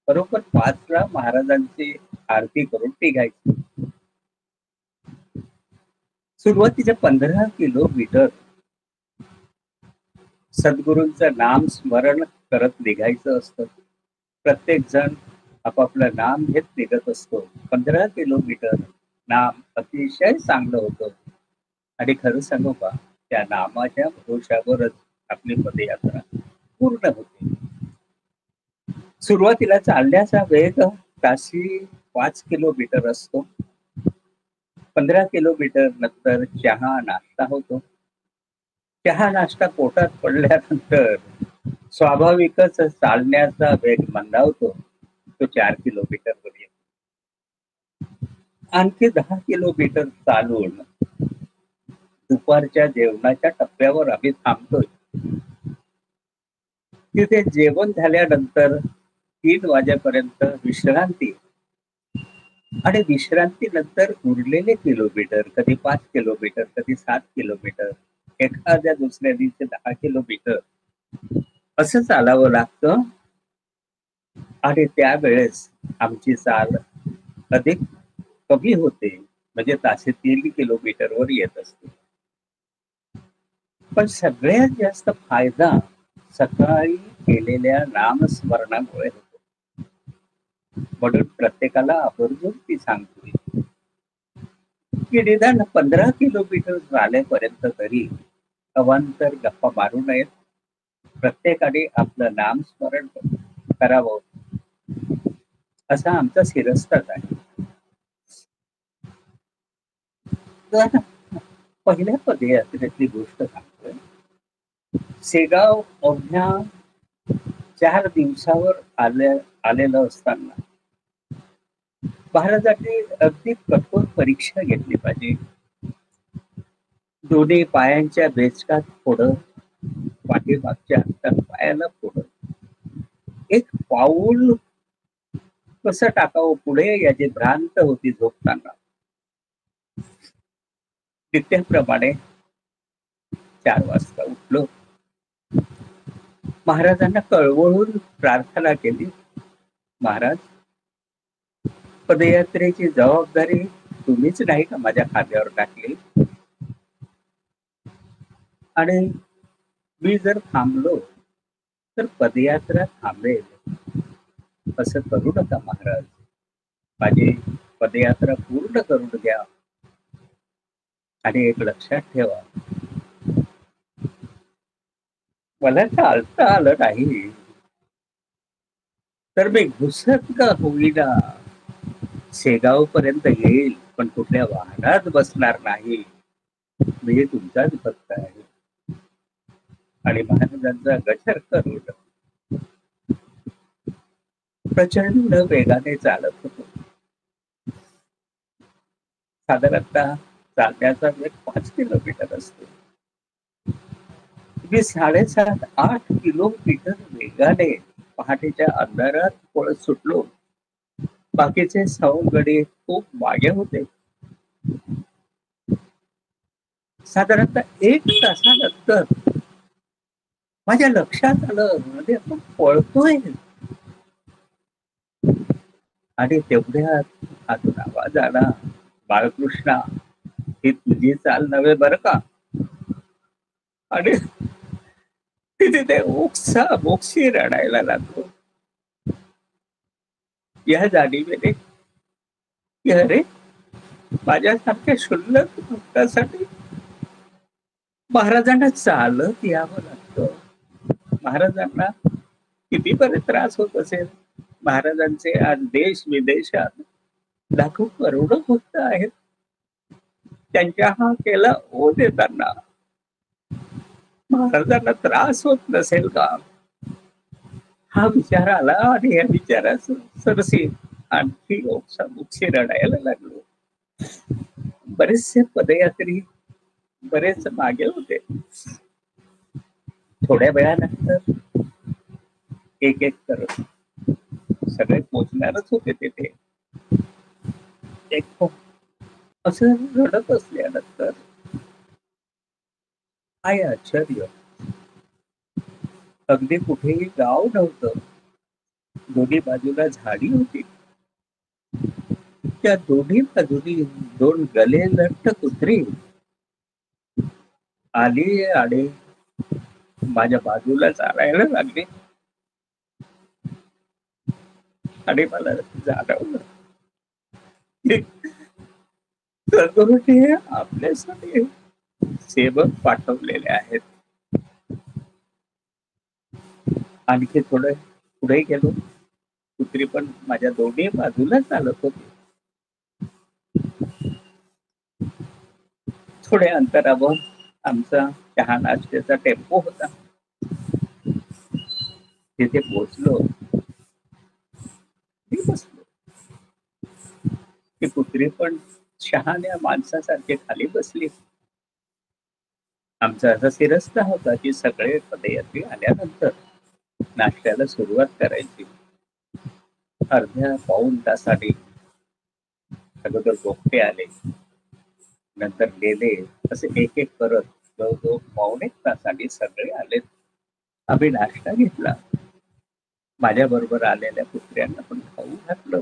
बरोबर 5ला महाराजांची आरती करून निघायची. सुरुवातीचे 15 किलोमीटर सद्गुरूंचं नाम स्मरण करत निघायचं असतं. प्रत्येक जण आपापलं नाम घेत निघत असतो. 15 किलोमीटर नाम अतिशय चांगलं होतं. आणि खरं सांगू का, त्या नामाच्या भरोशावरच आपली पदयात्रा पूर्ण होते. सुरुवातीला चालण्याचा वेग ताशी 5 किलोमीटर असतो. 15 किलोमीटर नंतर चहा नाश्ता होतो. चहा नाश्ता पोटात पडल्यानंतर स्वाभाविकच चालण्याचा वेग मंदावतो. तो 4 किलोमीटर वर येतो. आणखी 10 किलोमीटर चालून दुपारच्या जेवणाच्या टप्प्यावर आम्ही थांबतोय. तिथे जेवण झाल्यानंतर 3 वाजेपर्यंत विश्रांती. आणि विश्रांतीनंतर उरलेले किलोमीटर, कधी 5 किलोमीटर, कधी 7 किलोमीटर, एखाद्या दुसऱ्या दिवशी 10 किलोमीटर असं चालावं लागतं. आणि त्यावेळेस आमची चाल अधिक कमी होते, म्हणजे ताशी 3 किलोमीटरवर येत असते. पण सगळ्यात जास्त फायदा सकाळी केलेल्या नामस्मरणामुळे होतो. म्हणून प्रत्येकाला आवर्जून ती सांगते की निदान 15 किलोमीटर झाल्यापर्यंत तरी अवांतर गप्पा मारू नयेत. प्रत्येकाने आपलं नामस्मरण करावं, असा आमचा शिरस्ताच आहे. तर पहिल्या पदयात्रेतली गोष्ट सांगतोय. शेगाव अवघ्या 4 दिवसावर आलेलं असताना महाराजांनी अगदी कठोर परीक्षा घेतली पाहिजे. दोन्ही पायांच्या बेचकात फोडं, पाठीमागच्या हातात पायाला फोडं, एक पाऊल कसं टाकावं पुढे याची भ्रांत होती झोपताना. नित्याप्रमाणे 4 वाजता उठलो. महाराजांना कळवळून प्रार्थना केली, महाराज, पदयात्रेची जबाबदारी तुम्हीच नाही का माझ्या खांद्यावर टाकली? आणि मी जर थांबलो तर पदयात्रा थांबेल. असं करू नका महाराज, माझी पदयात्रा पूर्ण करून द्या. आणि एक लक्षात ठेवा, मला चालता आलं नाही तर मी घुसत का होईना शेगाव पर्यंत येईल, पण कुठल्या वाहनात बसणार नाही. मी तुमचाच भक्त आहे. आणि महाराजांचा गजर करून प्रचंड वेगाने चालत होतो. साधारणतः चालण्याचा वेग 5 किलोमीटर असतो. मी 7.5-8 किलोमीटर वेगाने पहाटेच्या अंधारात पळत सुटलो. बाकीचे सवंगडी खूप मागे होते. साधारणतः 1 तासानंतर माझ्या लक्षात आलं, म्हणजे आपण पळतोय. आणि तेवढ्यात हातून आवाज आला, बाळकृष्णा, ही तुझी चाल नव्हे बरं का. आणि तिथे ओक्सा बोक्सी रडायला लागलो. या जाणीवेने की अरे, माझ्यासारख्या क्षुल्लक भक्तासाठी महाराजांना चालत यावं लागतं. महाराजांना कितीपर्यंत त्रास होत असेल. महाराजांचे आज देश विदेशात लाखो करोडो भक्त आहेत. त्यांच्या हा केला ओ देताना महाराजांना त्रास होत नसेल का, हा विचार आला. आणि या विचारात सरसी आणखी ओक्साबोक्शी रडायला लागलो. बरेचसे पदयात्री बरेच मागे होते. थोड्या वेळानंतर एक एक करत सगळे पोचणारच होते तिथे. एक असं रडत असल्यानंतर काय आश्चर्य, अगदी कुठेही गाव नव्हतं. दोन्ही बाजूला झाडी होती. त्या दोन्ही बाजूनी 2 गले लट्ट कुत्री आली आणि माझ्या बाजूला चालायला लागली. आणि मला जाणवलं की सद्गुरूने आपल्यासाठी सेवक पाठवलेले आहेत. आणखी थोडं पुढे गेलो. कुत्री पण माझ्या दोन्ही बाजूला चालत होती. थोड्या अंतरावर आमचा चहा नाश्त्याचा टेम्पो होता. तिथे पोहोचलो. मी बसलो. ती कुत्री पण शहाण्या माणसासारखे खाली बसली. आमचा असा सिरस्ता होता की सगळे पदयात्री आल्यानंतर नाश्त्याला सुरुवात करायची. अर्ध्या पाऊण तासाने अगोदर गोपटे आले, नंतर गेले. असे एक एक करत जवळजवळ पाऊण 1 तासाने सगळे आलेत. आम्ही नाश्ता घेतला. माझ्या बरोबर आलेल्या कुत्र्यांना पण खाऊ घातलं.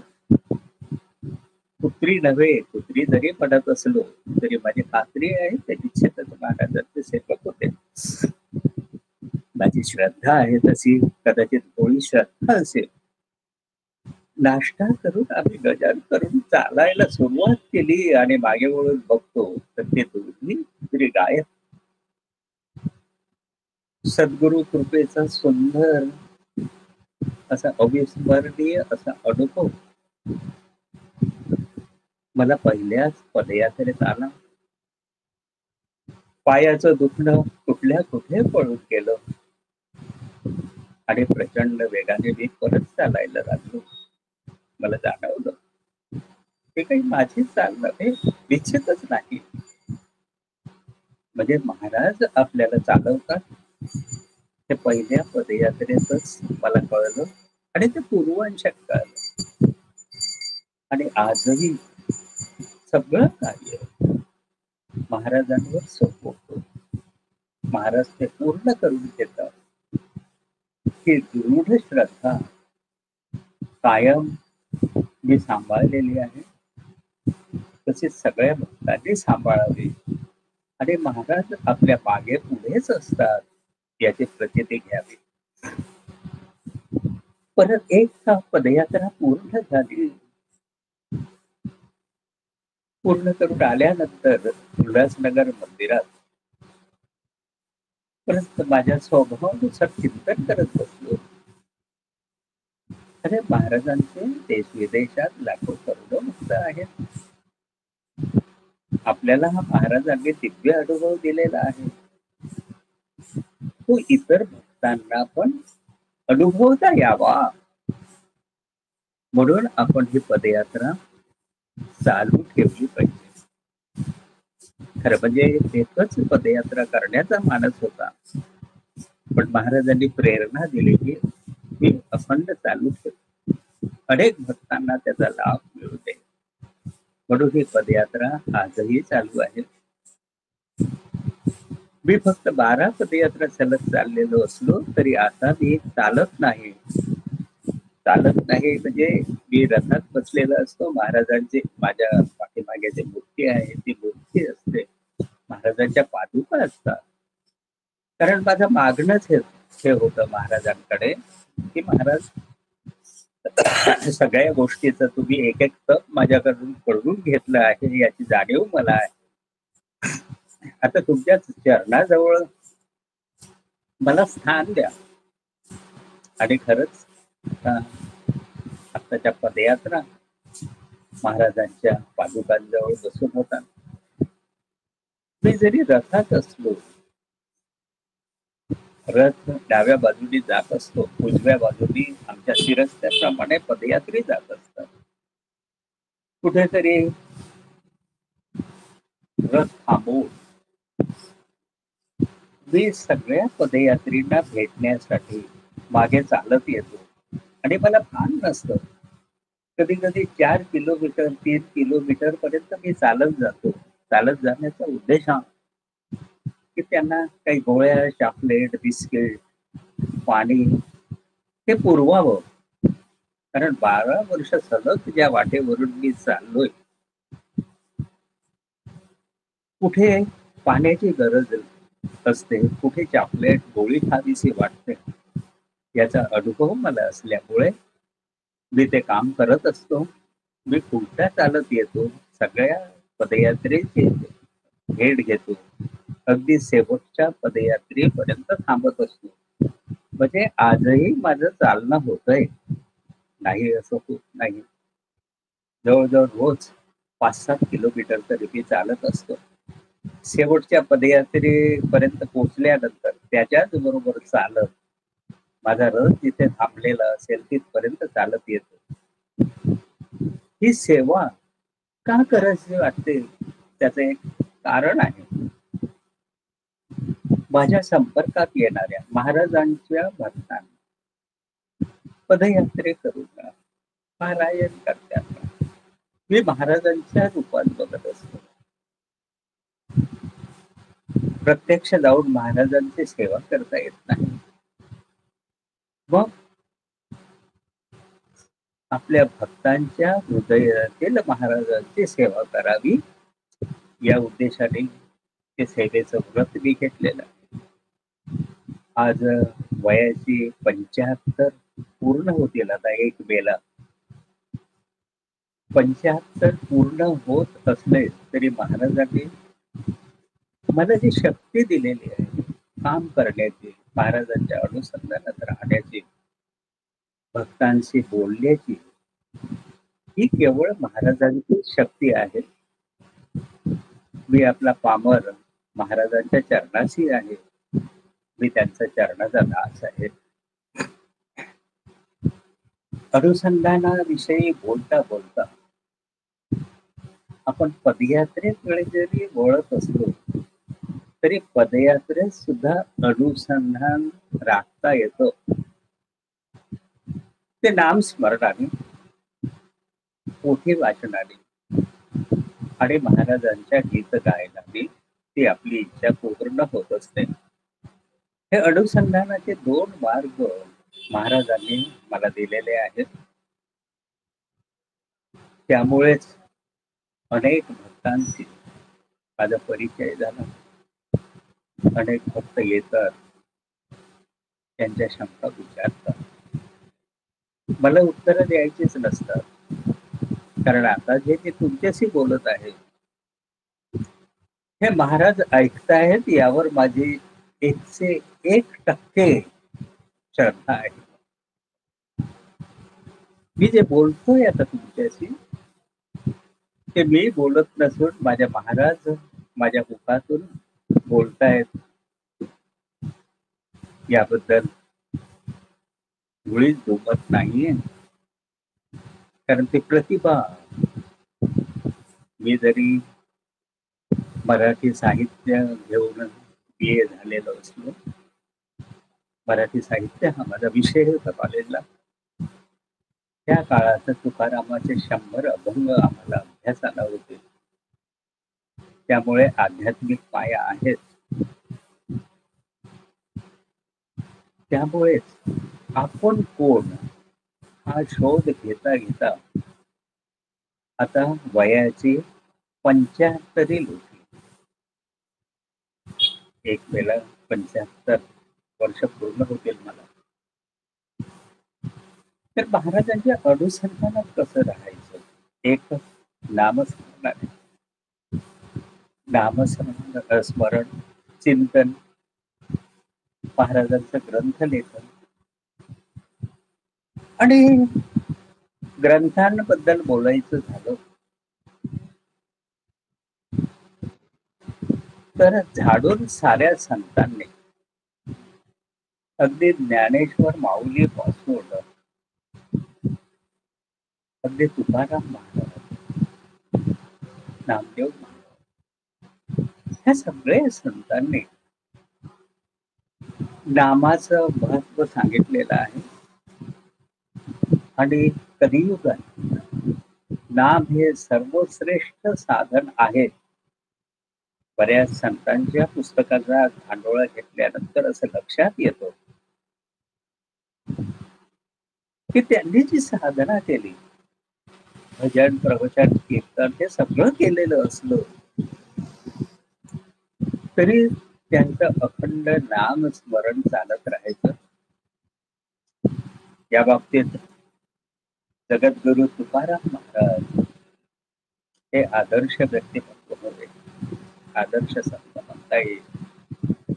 कुत्री नव्हे, कुत्री जरी पडत असलो तरी माझी खात्री आहे त्याची छत्रपती महाराजांचे सेवक होते. माझी श्रद्धा आहे तशी कदाचित थोडी श्रद्धा असेल. नाश्ता करून आम्ही गजान करून चालायला सुरुवात केली आणि मागे वळून बघतो तर ते दोन्ही कुत्री गायब. सद्गुरु कृपेचा सुंदर असा अविस्मरणीय असा अनुभव मला पहिल्याच पदयात्रेत आला. पायाचं दुखणं कुठल्या कुठे पळून गेलं. आणि प्रचंड वेगाने मी परत चालायला लागलो. मला जाणवलं हे काही माझी चाल नव्हे, निश्चितच नाही. म्हणजे महाराज आपल्याला चालवतात ते पहिल्या पदयात्रेतच मला कळलं आणि ते पूर्वांशात कळलं. आणि आजही सगळं कार्य महाराजांवर सोपवतो. महाराज ते पूर्ण करून घेतात. ही दृढ श्रद्धा कायम मी सांभाळलेली आहे. तसेच सगळ्या भक्तांनी सांभाळावी आणि महाराज आपल्या मागे पुढेच असतात याची प्रचिती घ्यावी. परत एक पदयात्रा पूर्ण झाली. पूर्ण करून आल्यानंतर उल्हासनगर मंदिरात परत माझ्या स्वभावानुसार चिंतन करत बसलो. अरे महाराजांचे देश विदेशात लाखो करोडो भक्त आहेत. आपल्याला हा महाराजांनी दिव्य अनुभव दिलेला आहे. तो इतर भक्तांना पण अनुभवता यावा म्हणून आपण ही पदयात्रा चालू ठेवली पाहिजे. खरं म्हणजे एकच पदयात्रा करण्याचा मानस होता, पण महाराजांनी प्रेरणा दिली की ही अखंड चालू ठेव, अनेक भक्तांना त्याचा लाभ मिळू दे. म्हणून ही पदयात्रा आजही चालू आहे. मी फक्त 12 पदयात्रा सलग चाललेलो असलो तरी आता मी चालत नाही. चालत नाही म्हणजे मी रथात बसलेला असतो. महाराजांची माझ्या पाठीमागे जी मूर्ती आहे ती मूर्ती असते. महाराजांच्या पादुका असतात. कारण माझं मागणंच हे होतं महाराजांकडे की महाराज सगळ्या गोष्टीचं तुम्ही एक एक तप माझ्याकडून कळवून घेतलं आहे याची जाणीव मला आहे. आता तुमच्या चरणाजवळ मला स्थान द्या. आणि खरंच आताच्या पदयात्रा महाराजांच्या पादुकांजवळ बसून होता. मी जरी रथात असलो, रथ डाव्या बाजूनी जात असतो, उजव्या बाजूनी आमच्या शिरस्त्याप्रमाणे पदयात्री जात असतात. कुठेतरी रथ थांबवून मी सगळ्या पदयात्रींना भेटण्यासाठी मागे चालत येतो आणि मला भान नसतं. कधी कधी 4 किलोमीटर 3 किलोमीटर पर्यंत मी चालत जातो. चालत जाण्याचा उद्देश हा की त्यांना काही गोळ्या, चॉकलेट, बिस्किट, पाणी हे पुरवावं. कारण 12 वर्ष सलग ज्या वाटेवरून मी चाललोय, कुठे पाण्याची गरज असते, कुठे चॉकलेट गोळी खावीशी वाटते, याचा अनुभव मला असल्यामुळे मी ते काम करत असतो. मी पुढच्या चालत येतो, सगळ्या पदयात्रेची भेट घेतो, अगदी शेवटच्या पदयात्रेपर्यंत थांबत असतो. म्हणजे आजही माझं चालणं होतंय नाही असं होत नाही. जवळजवळ रोज 5-7 किलोमीटर तरी मी चालत असतो. शेवटच्या पदयात्रेपर्यंत पोहोचल्यानंतर त्याच्याच बरोबर चालत माझा रथ जिथे थांबलेला असेल तिथपर्यंत चालत येतो. ही सेवा का करायची वाटते त्याचं एक कारण आहे. माझ्या संपर्कात येणाऱ्या महाराजांच्या भक्तांना, पदयात्रेकरूंना, पारायण करत्यांना मी महाराजांच्या रूपात बघत असतो. प्रत्यक्ष जाऊन महाराजांची सेवा करता येत नाही. मग आपल्या भक्तांच्या हृदयातील महाराजांची सेवा करावी या उद्देशाने ते सेवेचं व्रत मी घेतलेलं आहे. आज वयाची 75 पूर्ण होतील आता 1 मेला. 75 पूर्ण होत असले तरी महाराजांनी मला जी शक्ती दिलेली आहे काम करण्याची, महाराजांच्या अनुसंधानात राहण्याची, भक्तांशी बोलण्याची, ही केवळ महाराजांची शक्ती आहे. मी आपला पामर महाराजांच्या चरणाशी आहे. मी त्यांचा चरणाचा दास आहे. अनुसंधानाविषयी बोलता बोलता आपण पदयात्रेकडे जरी वळत असलो तरी पदयात्रेत सुद्धा अनुसंधान राखता येतं. ते नाम स्मरणाने, पोथी वाचनाने आणि महाराजांच्या गीत गायनाने ती आपली इच्छा पूर्ण होत असते. हे अनुसंधानाचे दोन मार्ग महाराजांनी मला दिलेले आहेत. त्यामुळेच अनेक भक्तांशी माझा परिचय झाला. अनेक भक्त येतात, त्यांच्या शंका विचारतात. मला उत्तरं द्यायचीच नसतात, कारण आता जे मी तुमच्याशी बोलत आहे हे महाराज ऐकतायत यावर माझी 101% श्रद्धा आहे. मी जे बोलतोय आता तुमच्याशी ते मी बोलत नसून माझ्या महाराज माझ्या मुखातून बोलतायत याबद्दल मुळीच दुमत नाहीये. कारण ती प्रतिभा, मी जरी मराठी साहित्य घेऊन BA झालेलो असलो, मराठी साहित्य हा माझा विषय होता कॉलेजला, त्या काळात तुकारामाचे 100 अभंग आम्हाला अभ्यासाला होते. त्यामुळे आध्यात्मिक पाया आहेच. त्यामुळेच आपण कोण हा शोध घेता घेता आता वयाची 75 होती. एक वेळा 75 वर्ष पूर्ण होतील मला. तर महाराजांच्या अनुसंधानात कसं राहायचं? एक नामस्मरणाने, स्मरण, चिंतन, महाराजांचं ग्रंथ लेखन आणि ग्रंथांबद्दल बोलायचं झालं तर झाडून साऱ्या संतांनी, अगदी ज्ञानेश्वर माऊली पासून अगदी तुकाराम महाराज, नामदेव महाराज, ह्या सगळ्या संतांनी नामाचं महत्व सांगितलेलं आहे. आणि कलियुगात नाम हे सर्वश्रेष्ठ साधन आहे. बऱ्याच संतांच्या पुस्तकाचा धांडोळा घेतल्यानंतर असं लक्षात येतं की त्यांनी जी साधना केली, भजन, प्रवचन, कीर्तन हे सगळं केलेलं असलं तरी त्यांचं अखंड नाम स्मरण चालत राहायचं. या बाबतीत जगद्गुरु तुकाराम महाराज हे आदर्श व्यक्तिमत्व होते. आदर्श संत म्हणता येईल.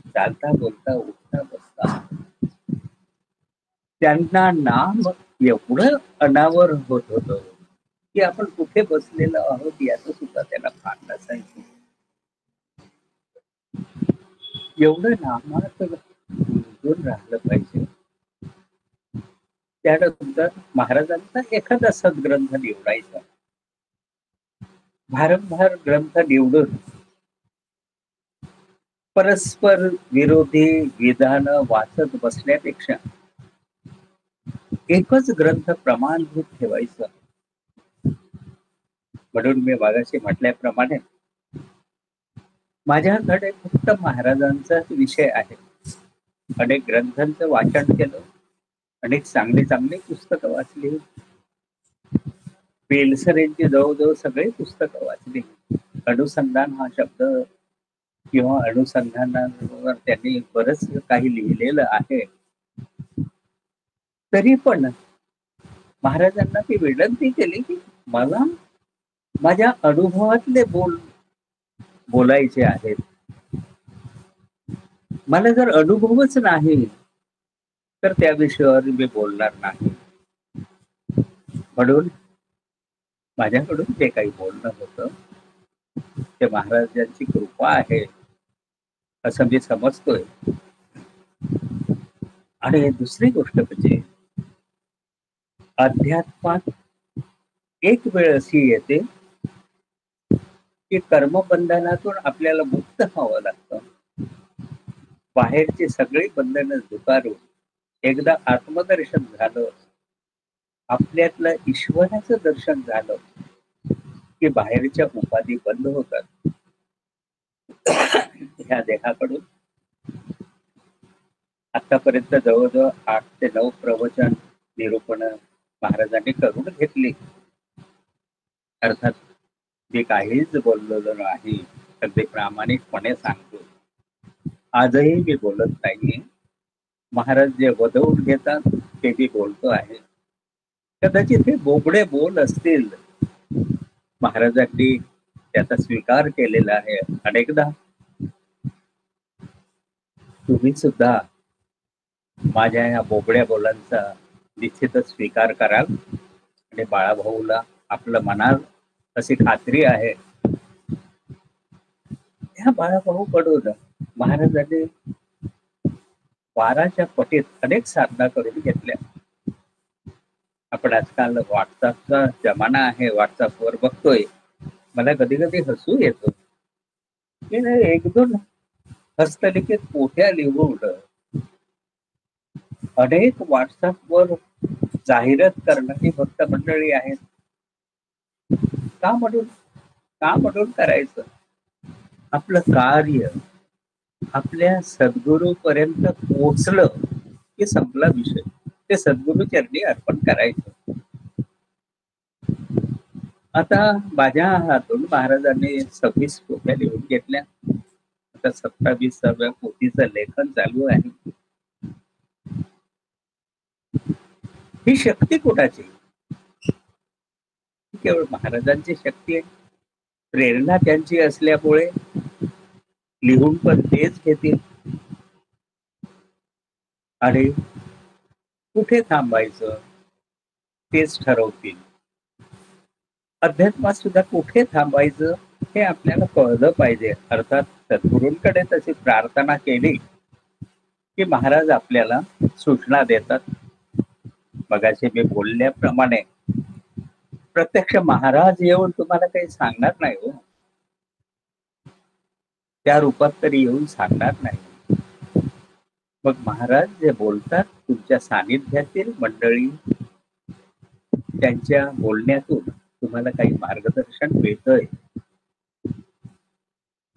चालता बोलता उठता बसता त्यांना नाम एवढं अनावर होत होतं की आपण कुठे बसलेलो आहोत याचं सुद्धा त्यांना भान नसायचं. एवढं नामात गुंतून राहिलं पाहिजे. त्यानंतर महाराजांचा एखादा सद्ग्रंथ निवडायचा. भारंभार ग्रंथ निवडून परस्पर विरोधी विधान वाचत बसण्यापेक्षा एकच ग्रंथ प्रमाणभूत ठेवायचं. म्हणून मी मागाशी म्हटल्याप्रमाणे माझ्याकडे फक्त महाराजांचाच विषय आहे. अनेक ग्रंथांचं वाचन केलं, अनेक चांगली चांगली पुस्तकं वाचली, बेलसरेंची जवळजवळ सगळे पुस्तकं वाचली. अनुसंधान हा शब्द किंवा अनुसंधानावर त्यांनी बरंच काही लिहिलेलं आहे. तरी पण महाराजांना ती विनंती केली की मला माझ्या अनुभवातले बोलायचे आहेत. मला जर अनुभवच नाही तर त्या विषयावर मी बोलणार नाही. म्हणून माझ्याकडून जे काही बोलणं होतं ते महाराजांची कृपा आहे असं मी समजतोय. आणि दुसरी गोष्ट म्हणजे अध्यात्मात एक वेळ अशी येते की कर्मबंधनातून आपल्याला मुक्त व्हावं लागतं. बाहेरची सगळी बंधनं झुगारून एकदा आत्मदर्शन झालं, आपल्यातलं ईश्वराचं दर्शन झालं की बाहेरच्या उपाधी बंद होतात. ह्या देहाकडून आतापर्यंत जवळजवळ 8 ते 9 प्रवचन निरूपण महाराजांनी करून घेतली. अर्थात मी काहीच बोललेलो नाही, अगदी प्रामाणिकपणे सांगतो. आजही मी बोलत नाही. महाराज जे वदवून घेतात ते मी बोलतो आहे. कदाचित हे बोबडे बोल असतील. महाराजांनी त्याचा स्वीकार केलेला आहे अनेकदा. तुम्ही सुद्धा माझ्या या बोबड्या बोलांचा निश्चितच स्वीकार कराल आणि बाळाभाऊला आपलं मनात अशी खात्री आहे. ह्या बाळाभाऊकडून महाराजांनी 12च्या पटीत अनेक साधना करून घेतल्या. आपण आजकाल व्हॉट्सअपचा जमाना आहे, व्हॉट्सअपवर बघतोय. मला कधी कधी हसू येतो की 1-2 हस्तलिखित पोथ्या लिहून अनेक व्हॉट्सअपवर जाहिरात करणारी भक्त मंडळी आहेत. का म्हणून करायचं? आपलं कार्य आपल्या सद्गुरूपर्यंत पोहोचलं की संपला विषय. ते सद्गुरू चरणी अर्पण करायचं. आता माझ्या हातून महाराजांनी 26 पोथ्या लिहून घेतल्या. आता 27व्या पोथीचं लेखन चालू आहे. ही शक्ती कुणाची? केवळ महाराजांची शक्ती आहे. प्रेरणा त्यांची असल्यामुळे लिहून पण तेच घेतील आणि कुठे थांबायचं तेच ठरवतील. अध्यात्मात सुद्धा कुठे थांबायचं हे आपल्याला कळलं पाहिजे. अर्थात सद्गुरूंकडे तशी प्रार्थना केली की महाराज आपल्याला सूचना देतात. मगाशी मी बोलल्याप्रमाणे प्रत्यक्ष महाराज येऊन तुम्हाला काही सांगणार नाही हो. त्या रूपात तरी येऊन सांगणार नाही. मग महाराज जे बोलतात तुमच्या सानिध्यातील मंडळी, त्यांच्या बोलण्यातून तुम्हाला काही मार्गदर्शन मिळतंय.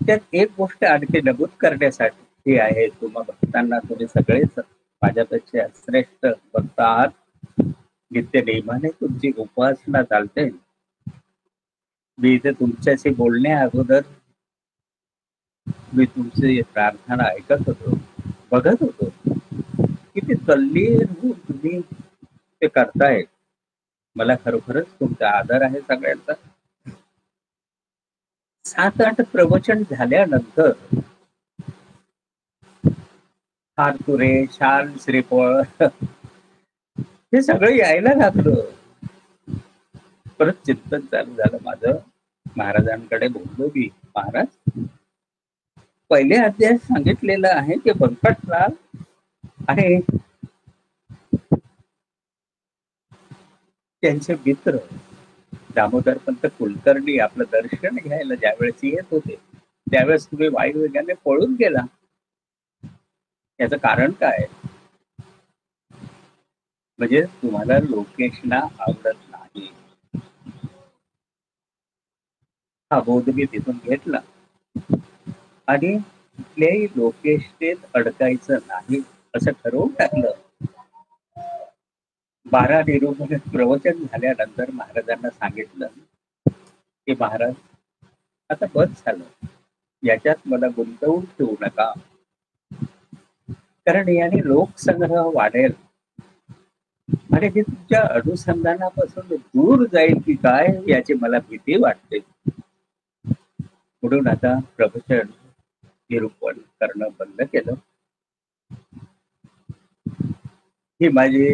त्यात एक गोष्ट आणखी नमूद करण्यासाठी आहे. तुम्हा भक्तांना, तुम्ही सगळेच माझ्यापेक्षा श्रेष्ठ भक्त आहात. नित्य नेमाने तुमची उपासना चालते. मी इथे तुमच्याशी बोलण्या अगोदर मी तुमची प्रार्थना ऐकत होतो, बघत होतो. किती तल्लीन होऊन तुम्ही ते करताय. मला खरोखरच तुमचा आदर आहे सगळ्यांचा. 7-8 प्रवचन झाल्यानंतर हारतुरे, शाल, श्रीफळ हे सगळं यायला लागलं. परत चिंतन चालू झालं माझं. महाराजांकडे बोललो मी, महाराज पहिले अध्याय सांगितलेलं आहे की व्यंकटलाल आणि त्यांचे मित्र दामोदरपंत कुलकर्णी आपलं दर्शन घ्यायला ज्यावेळेस येत होते त्यावेळेस तुम्ही वायुवेगाने पळून गेला. याचं कारण काय? म्हणजे तुम्हाला लोकेशना आवडत नाही. हा बोध मी तिथून घेतला आणि कुठल्याही लोकेशनेत अडकायचं नाही असं ठरवून टाकलं. 12 निरूपण प्रवचन झाल्यानंतर महाराजांना सांगितलं की महाराज आता बस झालं, याच्यात मला गुंतवून ठेवू नका. कारण याने लोकसंग्रह वाढेल आणि हे तुमच्या अनुसंधानापासून दूर जाईल की काय याची मला भीती वाटते. म्हणून आता प्रवचन निरूपण करणं बंद केलं. ही माझी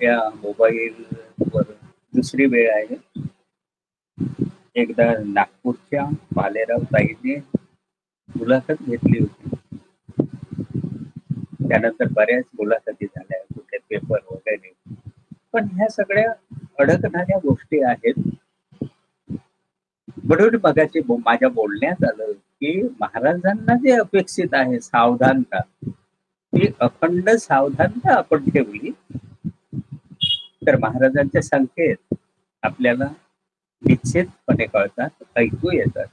या मोबाईलवर दुसरी वेळ आहे. एकदा नागपूरच्या भालेराव ताईंनी मुलाखत घेतली होती. त्यानंतर बऱ्याच मुलाखती झाल्या कुठे पेपर वगैरे. पण ह्या सगळ्या अडकणाऱ्या गोष्टी आहेत. म्हणून मगाशी माझ्या बोलण्यात आलं की महाराजांना जे अपेक्षित आहे सावधानता, ती अखंड सावधानता आपण ठेवली तर महाराजांचे संकेत आपल्याला निश्चितपणे कळतात, ऐकू येतात.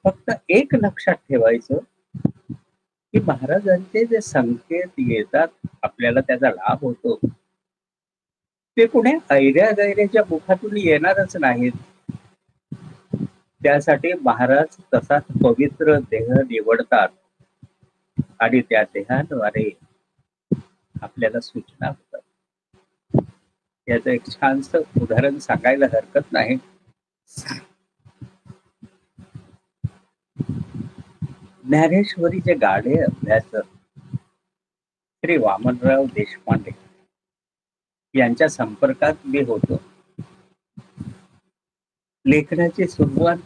फक्त एक लक्षात ठेवायचं की महाराजांचे जे संकेत येतात आपल्याला त्याचा लाभ होतो ते कुण्या ऐऱ्या गैऱ्याच्या मुखातून येणारच नाहीत. त्यासाठी महाराज तसाच पवित्र देह निवडतात आणि त्या देहाद्वारे आपल्याला सूचना होतात. याचं एक छानसं उदाहरण सांगायला हरकत नाही. ज्ञानेश्वरीचे गाढे अभ्यासक श्री वामनराव देशपांडे यांच्या संपर्कात मी होतो. लेखनाची सुरुवात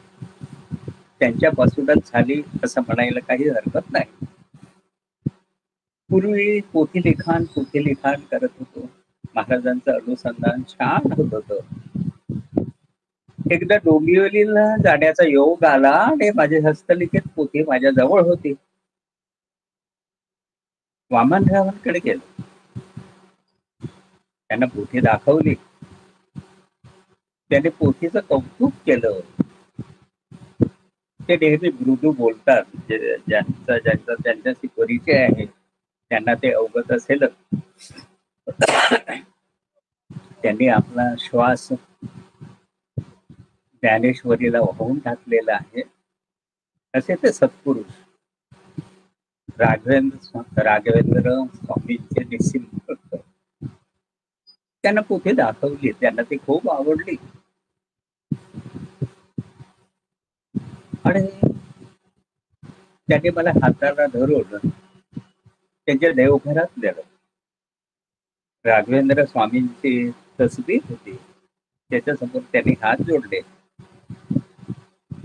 त्यांच्यापासूनच झाली असं म्हणायला काही हरकत नाही. पूर्वी पोथी लिखाण करत होतो. महाराजांचं अनुसंधान छान होत होतं. एकदा डोंबिवलीला जाण्याचा योग आला आणि माझी हस्तलिखित पोथी माझ्या जवळ होती. वामनरावांकडे गेलो, त्यांना पोथी दाखवली. त्याने पोथीचं कौतुक केलं. ते नेहमी मृदू बोलतात. ज्यांच्याशी परिचय आहे त्यांना ते अवगत असेलच. त्यांनी आपला श्वास ज्ञानेश्वरीला वाहून टाकलेला आहे. असे ते सत्पुरुष राघवेंद्र स्वामींचे निश्चित भक्त. त्यांना पोथी दाखवली, त्यांना ती खूप आवडली आणि त्यांनी मला हाताला धरून त्यांच्या देवघरात नेलं. राघवेंद्र स्वामींची तसबीर होती, त्याच्यासमोर त्यांनी हात जोडले,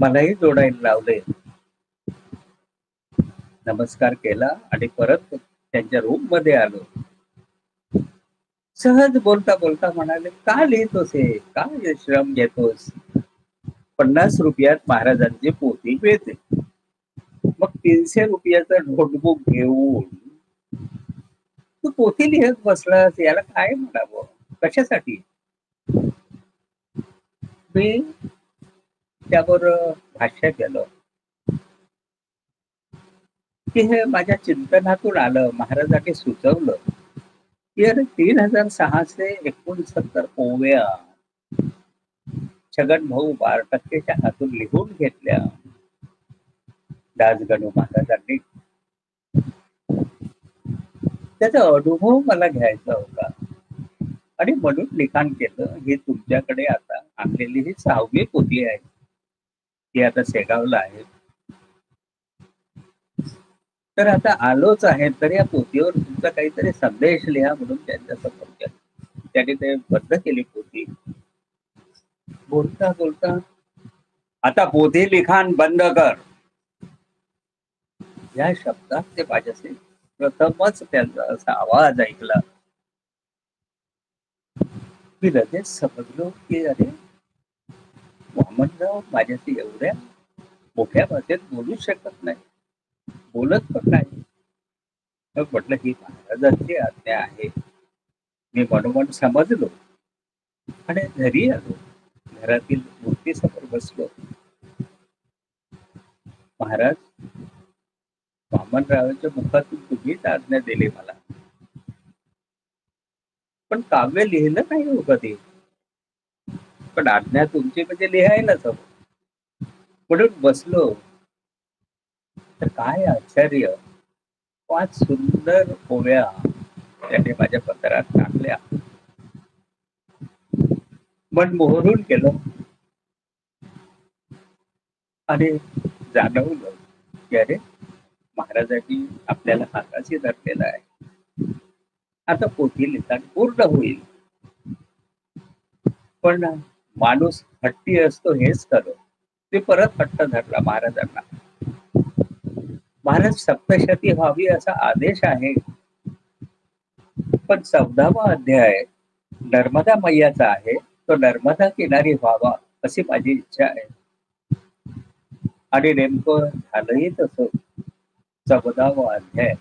मलाही जोडायला लावले. नमस्कार केला आणि परत त्यांच्या रूम मध्ये आलो. सहज बोलता बोलता म्हणाले, का लिहितोस हे, का श्रम घेतोस? 50 रुपयात महाराजांची पोथी मिळते. मग 300 रुपयाचं नोटबुक घेऊन तू पोथी लिहत बसलास, याला काय म्हणावं? कशासाठी? मी त्यावर भाष्य केलं की हे माझ्या चिंतनातून आलं. महाराजांनी सुचवलं की 3669 ओव्या छगन भाऊ बारटक्केच्या हातून लिहून घेतल्या दासगणू महाराजांनी. त्याचा अनुभव मला घ्यायचा होता आणि म्हणून लिखाण केलं. ही तुमच्याकडे आता आणलेली ही 6वी पोथी आहे. ती आता शेगावला आहे. तर आता आलोच आहे, तर या पोथीवर तुमचा काहीतरी संदेश लिहा म्हणून त्यांच्या समोर केलं. त्याने ते बंद केली पोथी. बोलता बोलता, आता पोथी लिखाण बंद कर, या शब्दात ते माझ्याशी प्रथमच त्यांचा असा आवाज ऐकला. मी लगेच समजलो की अरे वामनराव माझ्याशी एवढ्या मोठ्या भाषेत बोलू शकत नाही, बोलत पण नाही. मग म्हटलं ही महाराजांची आज्ञा आहे. मी मनोमन समजलो आणि घरी आलो. घरातील मूर्तीसमोर बसलो. महाराज, वामनरावांच्या मुखातून तुम्हीच आज्ञा दिली मला, पण काव्य लिहिलं नाही हो कधी. पण आज्ञा तुमची म्हणजे लिहायलाच हवं. म्हणून बसलो. तर काय आश्चर्य, 5 सुंदर ओव्या त्याने माझ्या पत्रात टाकल्या. मन मोहरून केलं आणि जाणवलं की अरे महाराजांनी आपल्याला हाताशी धरलेला आहे. आता पोथी लिखाण पूर्ण होईल. पण माणूस हट्टी असतो हेच खरं. ते परत हट्ट धरला महाराजांना. महाराज सप्तशती व्हावी असा आदेश आहे, पण 14वा अध्याय नर्मदा मैयाचा आहे, तो नर्मदा किनारी व्हावा अशी माझी इच्छा आहे. आणि नेमकं झालंही तसं. 14वा अध्याय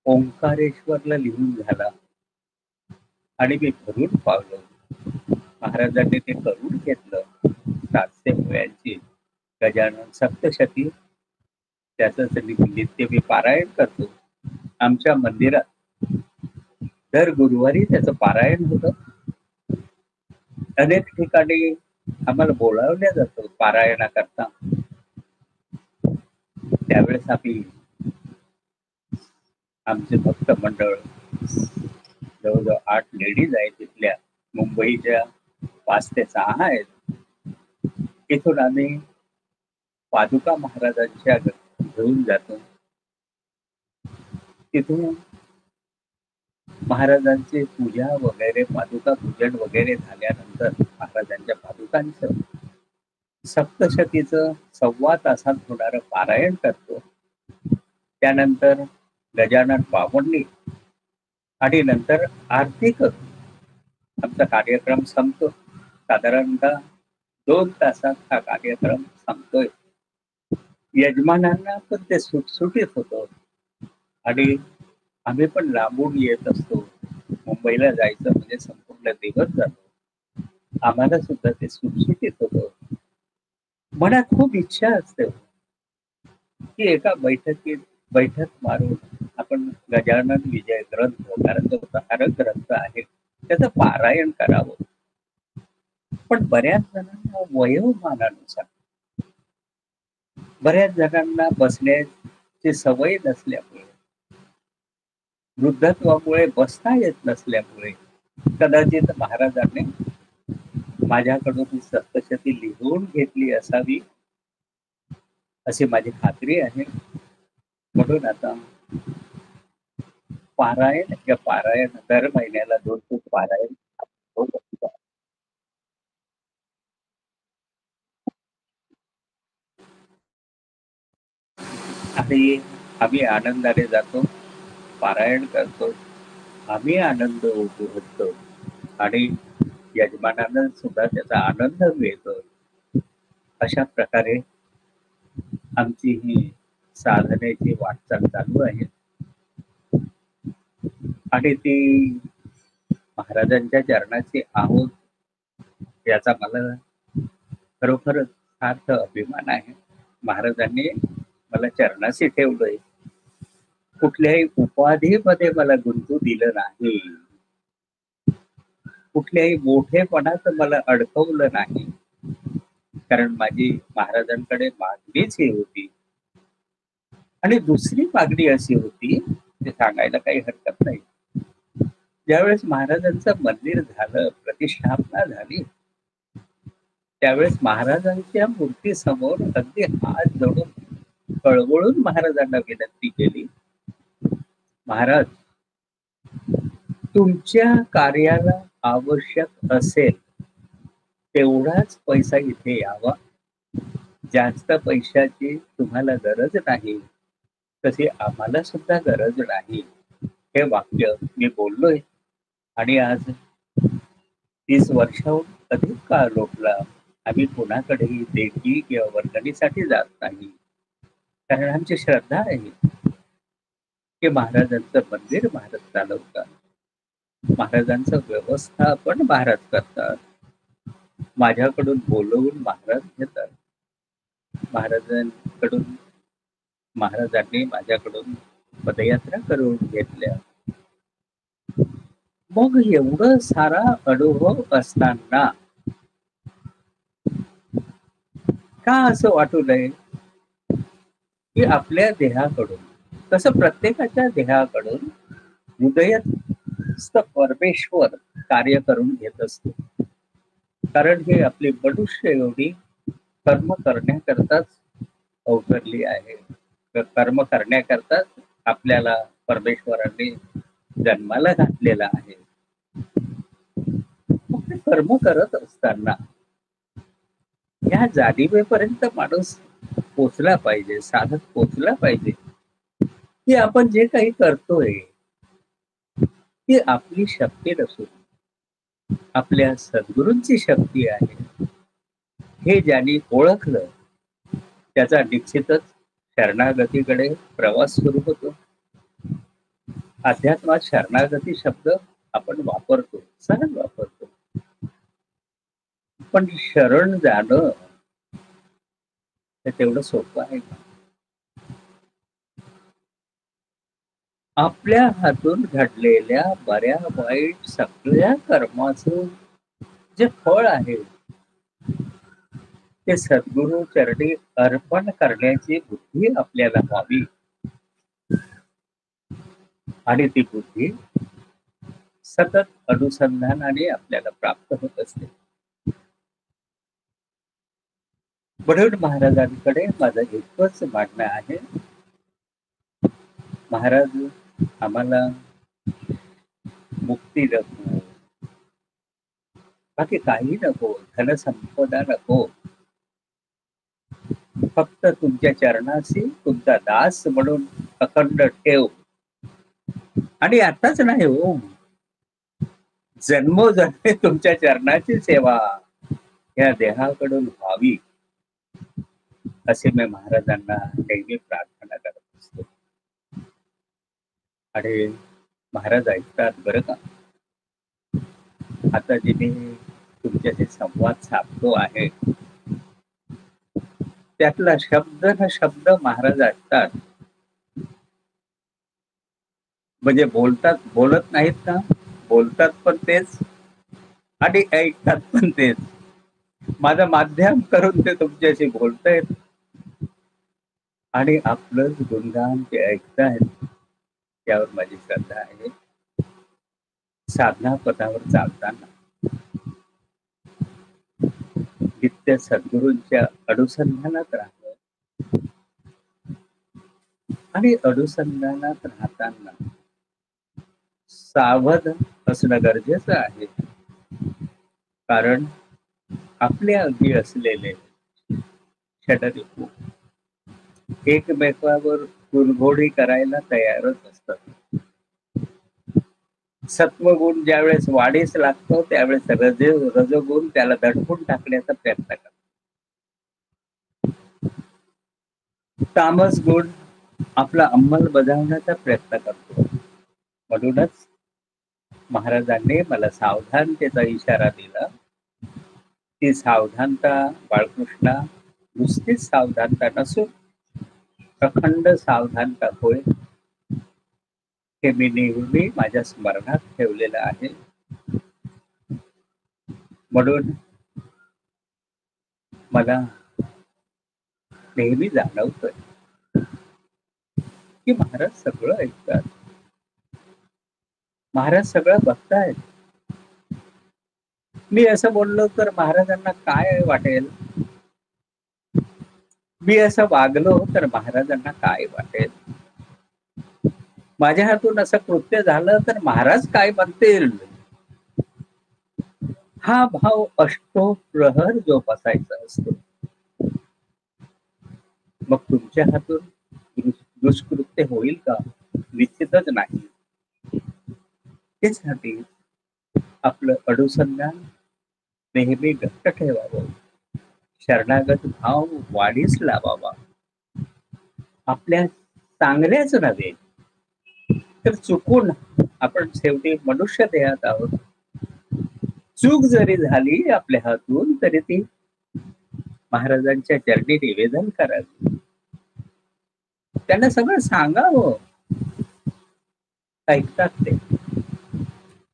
ओंकारेश्वरला लिहून झाला आणि मी भरून पावलो. महाराजांनी ते करून घेतलं. 700 मुळ्यांची गजानन सप्तशती त्याच नित्य मी पारायण करतो. आमच्या मंदिरात दर गुरुवारी त्याचं पारायण होतं. अनेक ठिकाणी आम्हाला बोलावल्या जातं पारायणाकरता. त्यावेळेस आम्ही आमचे भक्त मंडळ जवळजवळ 8 लेडीज आहेत तिथल्या, मुंबईच्या 5 ते 6 आहेत. इथून आम्ही पादुका महाराजांच्या घेऊन जातो. तिथून महाराजांची पूजा वगैरे पादुका पूजन वगैरे झाल्यानंतर महाराजांच्या पादुकांचं सप्तशतीचं 1.25 तासात होणारं पारायण करतो. त्यानंतर गजानन बावन्नी आणि नंतर आरती करून आमचा कार्यक्रम संपतो. साधारणतः 2 तासात हा कार्यक्रम संपतोय. यजमानांना पण ते सुटसुटीत होतं आणि आम्ही पण लांबून येत असतो. मुंबईला जायचं म्हणजे संपूर्ण दिवस जातो. आम्हाला सुद्धा ते सुटसुटीत होतं. मनात खूप इच्छा असते की एका बैठक मारून आपण गजानन विजय ग्रंथ, कारण तो तारक ग्रंथ आहे, त्याचं पारायण करावं. पण बऱ्याच जणांना वयोमानानुसार, बऱ्याच जणांना बसण्याची सवय नसल्यामुळे, वृद्धत्वामुळे बसता येत नसल्यामुळे कदाचित महाराजांनी माझ्याकडून ही सप्तशती लिहून घेतली असावी अशी माझी खात्री आहे. म्हणून आता पारायण दर महिन्याला 2 पारायण होत असतं. आणि आम्ही आनंदाने जातो, पारायण करतो, आम्ही आनंद उपभोगतो आणि यजमानांना सुद्धा त्याचा आनंद मिळतो. अशा प्रकारे आमची ही साधनेची वाटचाल चालू आहे आणि ती महाराजांच्या चरणाची आहोत याचा मला खरोखर सार्थ अभिमान आहे. महाराजांनी मला चरणाशी ठेवलंय. कुठल्याही उपाधीमध्ये मला गुंतू दिलं नाही. कुठल्याही मोठेपणाचं मला अडकवलं नाही. कारण माझी महाराजांकडे मागणीच ही होती. आणि दुसरी मागणी अशी होती, ते सांगायला काही हरकत नाही. ज्यावेळेस महाराजांचं मंदिर झालं, प्रतिष्ठापना झाली, त्यावेळेस महाराजांच्या मूर्तीसमोर अगदी हात जोडून कळवळून महाराजांना विनंती केली, महाराज, तुमच्या कार्याला आवश्यक असेल तेवढाच पैसा इथे यावा. जास्त पैशाची तुम्हाला गरज नाही, तशी आम्हाला सुद्धा गरज नाही. हे वाक्य मी बोललोय आणि आज 30 वर्षाहून अधिक काळ लोटला. आम्ही कोणाकडेही देणगी किंवा वर्गणीसाठी जात नाही. कारण आमची श्रद्धा आहे की महाराजांचं मंदिर महाराज चालवतात, महाराजांचं व्यवस्थापन महाराज करतात, माझ्याकडून बोलवून महाराज घेतात. महाराजांनी माझ्याकडून पदयात्रा करून घेतल्या. मग एवढं सारा अनुभव असताना का असं वाटू नये की आपल्या देहाकडून, तसं प्रत्येकाच्या देहाकडून हृदयात परमेश्वर कार्य करून घेत असतो. कारण हे आपली मनुष्य एवढी कर्म करण्याकरताच अवतरली आहे. कर्म करण्याकरताच आपल्याला परमेश्वराने जन्माला घातलेला आहे. कर्म करत असताना या जाणीवेपर्यंत माणूस पोचला पाहिजे, साधक पोचला पाहिजे की आपण जे काही करतोय ती आपली शक्ती नसून आपल्या सद्गुरूंची शक्ती आहे हे ज्यांनी ओळखलं त्याचा निश्चितच शरणागतीकडे प्रवास सुरू होतो. अध्यात्मात शरणागती शब्द आपण वापरतो, सहज वापरतो, पण शरण जाणं हे तेवढं सोपं आहे का? आपल्या हातून घडलेल्या बऱ्या वाईट सगळ्या कर्माचं जे फळ आहे ते सद्गुरु चरणी अर्पण करण्याची बुद्धी आपल्याला व्हावी आणि ती बुद्धी सतत अनुसंधानाने आपल्याला प्राप्त होत असते. म्हणून महाराजांकडे माझं इतकंच मागणं आहे, महाराज आम्हाला मुक्ती नको, बाकी काही नको, धनसंपदा नको, फक्त तुमच्या चरणाशी तुमचा दास म्हणून अखंड ठेव. आणि आताच नाही हो, जन्मोजन्मी तुमच्या चरणाची सेवा या देहाकडून व्हावी असे मी महाराजांना नेहमी प्रार्थना करत असतो. आणि महाराज ऐकतात बरं का. आता जे मी तुमच्याशी संवाद साधतो आहे त्यातला शब्द न शब्द महाराज ऐकतात. म्हणजे बोलत नाहीत का, बोलतात पण तेच आणि ऐकतात पण तेच. माझं माध्यम करून ते तुमच्याशी बोलतायत आणि आपलंच गुणगान ते ऐकतायत, त्यावर माझी श्रद्धा आहे. साधना पदावर चालताना नित्य सद्गुरूंच्या अनुसंधानात राहावं आणि अनुसंधानात राहताना सावध असणं गरजेचं आहे. कारण आपल्या अगदी असलेले षडरिपू एकमेकावर कुरघोडी करायला तयारच असतात. सत्वगुण ज्यावेळेस वाढीस लागतो त्यावेळेस रजोगुण त्याला दडपून टाकण्याचा प्रयत्न करतो. तामस गुण आपला अंमल बजावण्याचा प्रयत्न करतो. म्हणूनच महाराजांनी मला सावधानतेचा इशारा दिला. ती सावधानता बाळकृष्णा नुसतीच सावधानता नसून अखंड सावधानता होय, हे मी नेहमी माझ्या स्मरणात ठेवलेलं आहे. म्हणून मला नेहमी जाणवतंय की महाराज सगळं ऐकतात, महाराज सगळं बघतायत. मी असं बोललो तर महाराजांना काय वाटेल, मी असं वागलो तर महाराजांना काय वाटेल, माझ्या हातून असं कृत्य झालं तर महाराज काय म्हणतील, हा भाव अष्टो प्रहर जो बसायचा असतो. मग तुमच्या हातून दुष्कृत्य होईल का? निश्चितच नाही. त्यासाठी आपलं अनुसंधान नेहमी घट्ट ठेवावं, शरणागत भाव वाढीस लावावा. आपल्या चांगल्याच नव्हे तर चुकून, आपण शेवटी मनुष्य देहात आहोत, चूक जरी झाली आपल्या हातून तरी ती महाराजांच्या चरणी निवेदन करावी, त्यांना सगळं सांगावं. ऐकतात ते,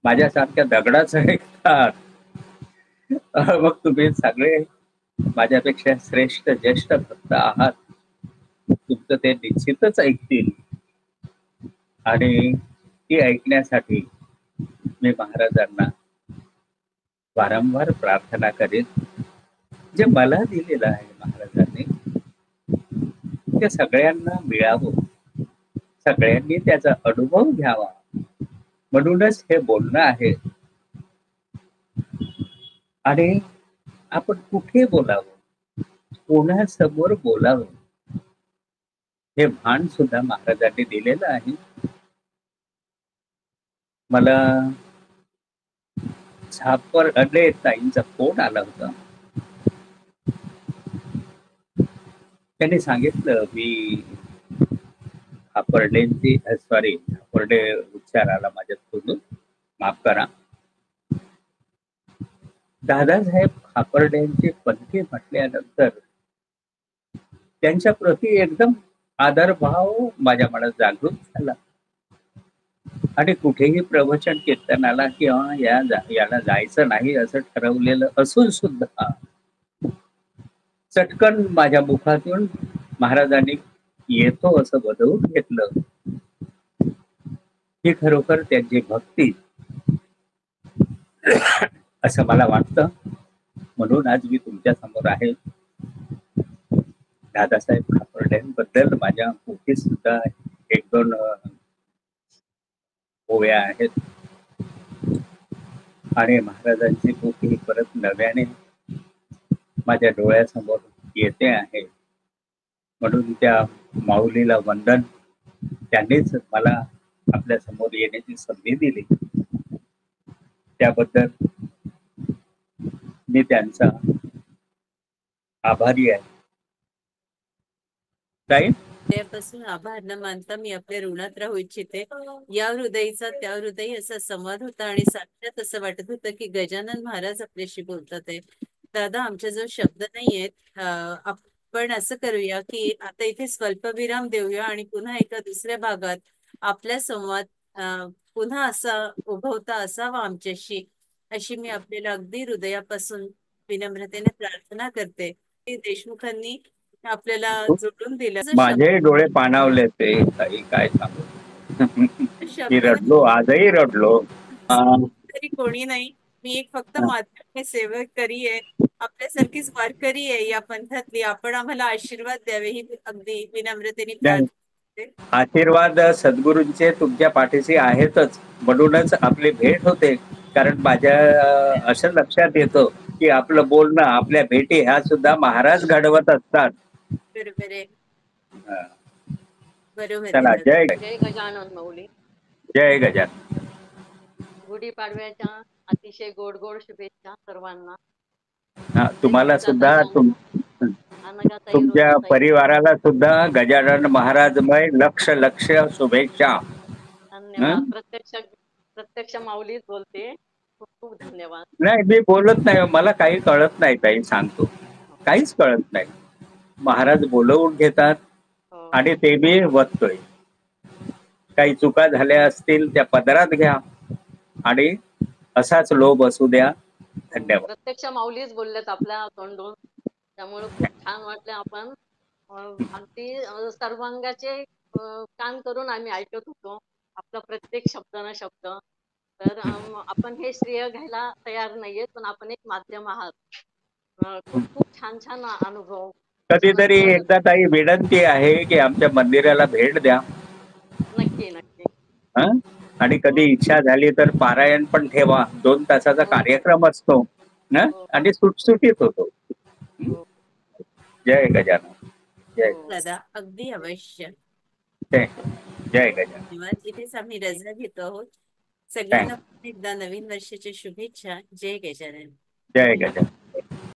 माझ्यासारख्या दगडाचं ऐकतात. मग तुम्ही सगळे माझ्यापेक्षा श्रेष्ठ ज्येष्ठ भक्त आहात, तुमचं ते निश्चितच ऐकतील. आणि ती ऐकण्यासाठी मी महाराजांना वारंवार प्रार्थना करेन. जे मला दिलेलं आहे महाराजांनी ते सगळ्यांना मिळावं, सगळ्यांनी त्याचा अनुभव घ्यावा, म्हणूनच हे बोलणं आहे. आणि आपण कुठे बोलावं, कोणासमोर बोलावं, हे भान सुद्धा महाराजांनी दिलेलं आहे. मला झापरडे ताईंचा फोन आला होता. त्यांनी सांगितलं मी झापरडे उच्चार आला माझ्याकडून, माफ करा. दादासाहेब खापर्डेंचे पणके म्हटल्यानंतर त्यांच्या प्रती एकदम आदरभाव माझ्या मनात जागृत झाला आणि कुठेही प्रवचन कीर्तनाला किंवा याला जायचं नाही असं ठरवलेलं असून सुद्धा चटकन माझ्या मुखातून महाराजांनी येतो असं बदलून घेतलं. ही खरोखर त्यांची भक्ती असं मला वाटतं. म्हणून आज मी तुमच्या समोर आहे. दादासाहेब खापर्डेंबद्दल माझ्या मुखी सुद्धा एक दोन ओव्या आहेत आणि महाराजांची मुखी परत नव्याने माझ्या डोळ्यासमोर येते आहे. म्हणून त्या माऊलीला वंदन. त्यांनीच मला आपल्या समोर येण्याची संधी दिली, त्याबद्दल मी त्यांचा आभारी आहे. ताई, त्यापासून आभार न मानता मी आपल्या ऋणात राहू इच्छिते. या हृदयीचा त्या हृदयी असा संवाद होता आणि साक्षात असं वाटत होतं की गजानन महाराज आपल्याशी बोलतात आहे. दादा, आमच्याजवळ शब्द नाहीयेत. आपण असं करूया की आता इथे स्वल्पविराम देऊया आणि पुन्हा एका दुसऱ्या भागात आपला संवाद पुन्हा असा उभवता असावा आमच्याशी, अशी मी आपल्याला अगदी हृदयापासून विनम्रतेने प्रार्थना करते की देशमुखांनी आपल्याला जोडून दिलं. माझे डोळे पाणावले ते ताई, काय सांगू. मी शब्द रडलो, आजही रडलो. तरी कोणी नाही. मी एक फक्त माध्यम सेवकरी आहे, आपल्यासारखीच वारकरी आहे या पंथातली. आपण आम्हाला आशीर्वाद द्यावे ही अगदी विनम्रतेने प्रार्थना करते. आशीर्वाद सद्गुरूंचे तुमच्या पाठीशी आहेतच, म्हणूनच आपली भेट होते. कारण माझ्या असं लक्षात येतं की आपलं बोलणं, आपल्या भेटी ह्या सुद्धा महाराज घडवत असतात. बरोबर आहे. बरोबर चला, आहे. जय गजानन माऊली. जय गजानन. गुढीपाडव्याच्या अतिशय गोड गोड शुभेच्छा सर्वांना. तुम्हाला सुद्धा, अनघाताई, तुमच्या रोजाताई, परिवाराला सुद्धा गजानन महाराजमय लक्ष लक्ष शुभेच्छा. धन्यवाद. प्रत्यक्ष माऊलीच बोलते. खूप खूप धन्यवाद. नाही, मी बोलत नाही, मला काही कळत नाही ताई, सांगतो. काहीच कळत नाही. महाराज बोलवून घेतात हो. आणि ते मी वततोय. काही चुका झाल्या असतील त्या पदरात घ्या आणि असाच लोभ असू द्या. धन्यवाद. प्रत्यक्ष माऊलीच बोललेत आपल्या तोंडून, त्यामुळे खूप छान वाटलं. आपण अगदी सर्वांगाचे कान करून आम्ही ऐकत होतो आपला प्रत्येक शब्द ना शब्द. तर आपण हे श्रेय घ्यायला तयार नाहीये, पण आपण एक माध्यम आहात. खूप खूप छान छान अनुभव. कधीतरी एकदा ताई विनंती आहे की आमच्या मंदिराला भेट द्या. नक्की नक्की. आणि कधी इच्छा झाली तर पारायण पण ठेवा. 2 तासाचा कार्यक्रम असतो ना, आणि सुटसुटीत होतो. जय गजानन. जय दादा, अगदी अवश्य. जय जय गजानन. इथेच आम्ही रजा घेतो आहोत. सगळ्यांना एकदा नवीन वर्षाच्या शुभेच्छा. जय गजानन. जय गजानन.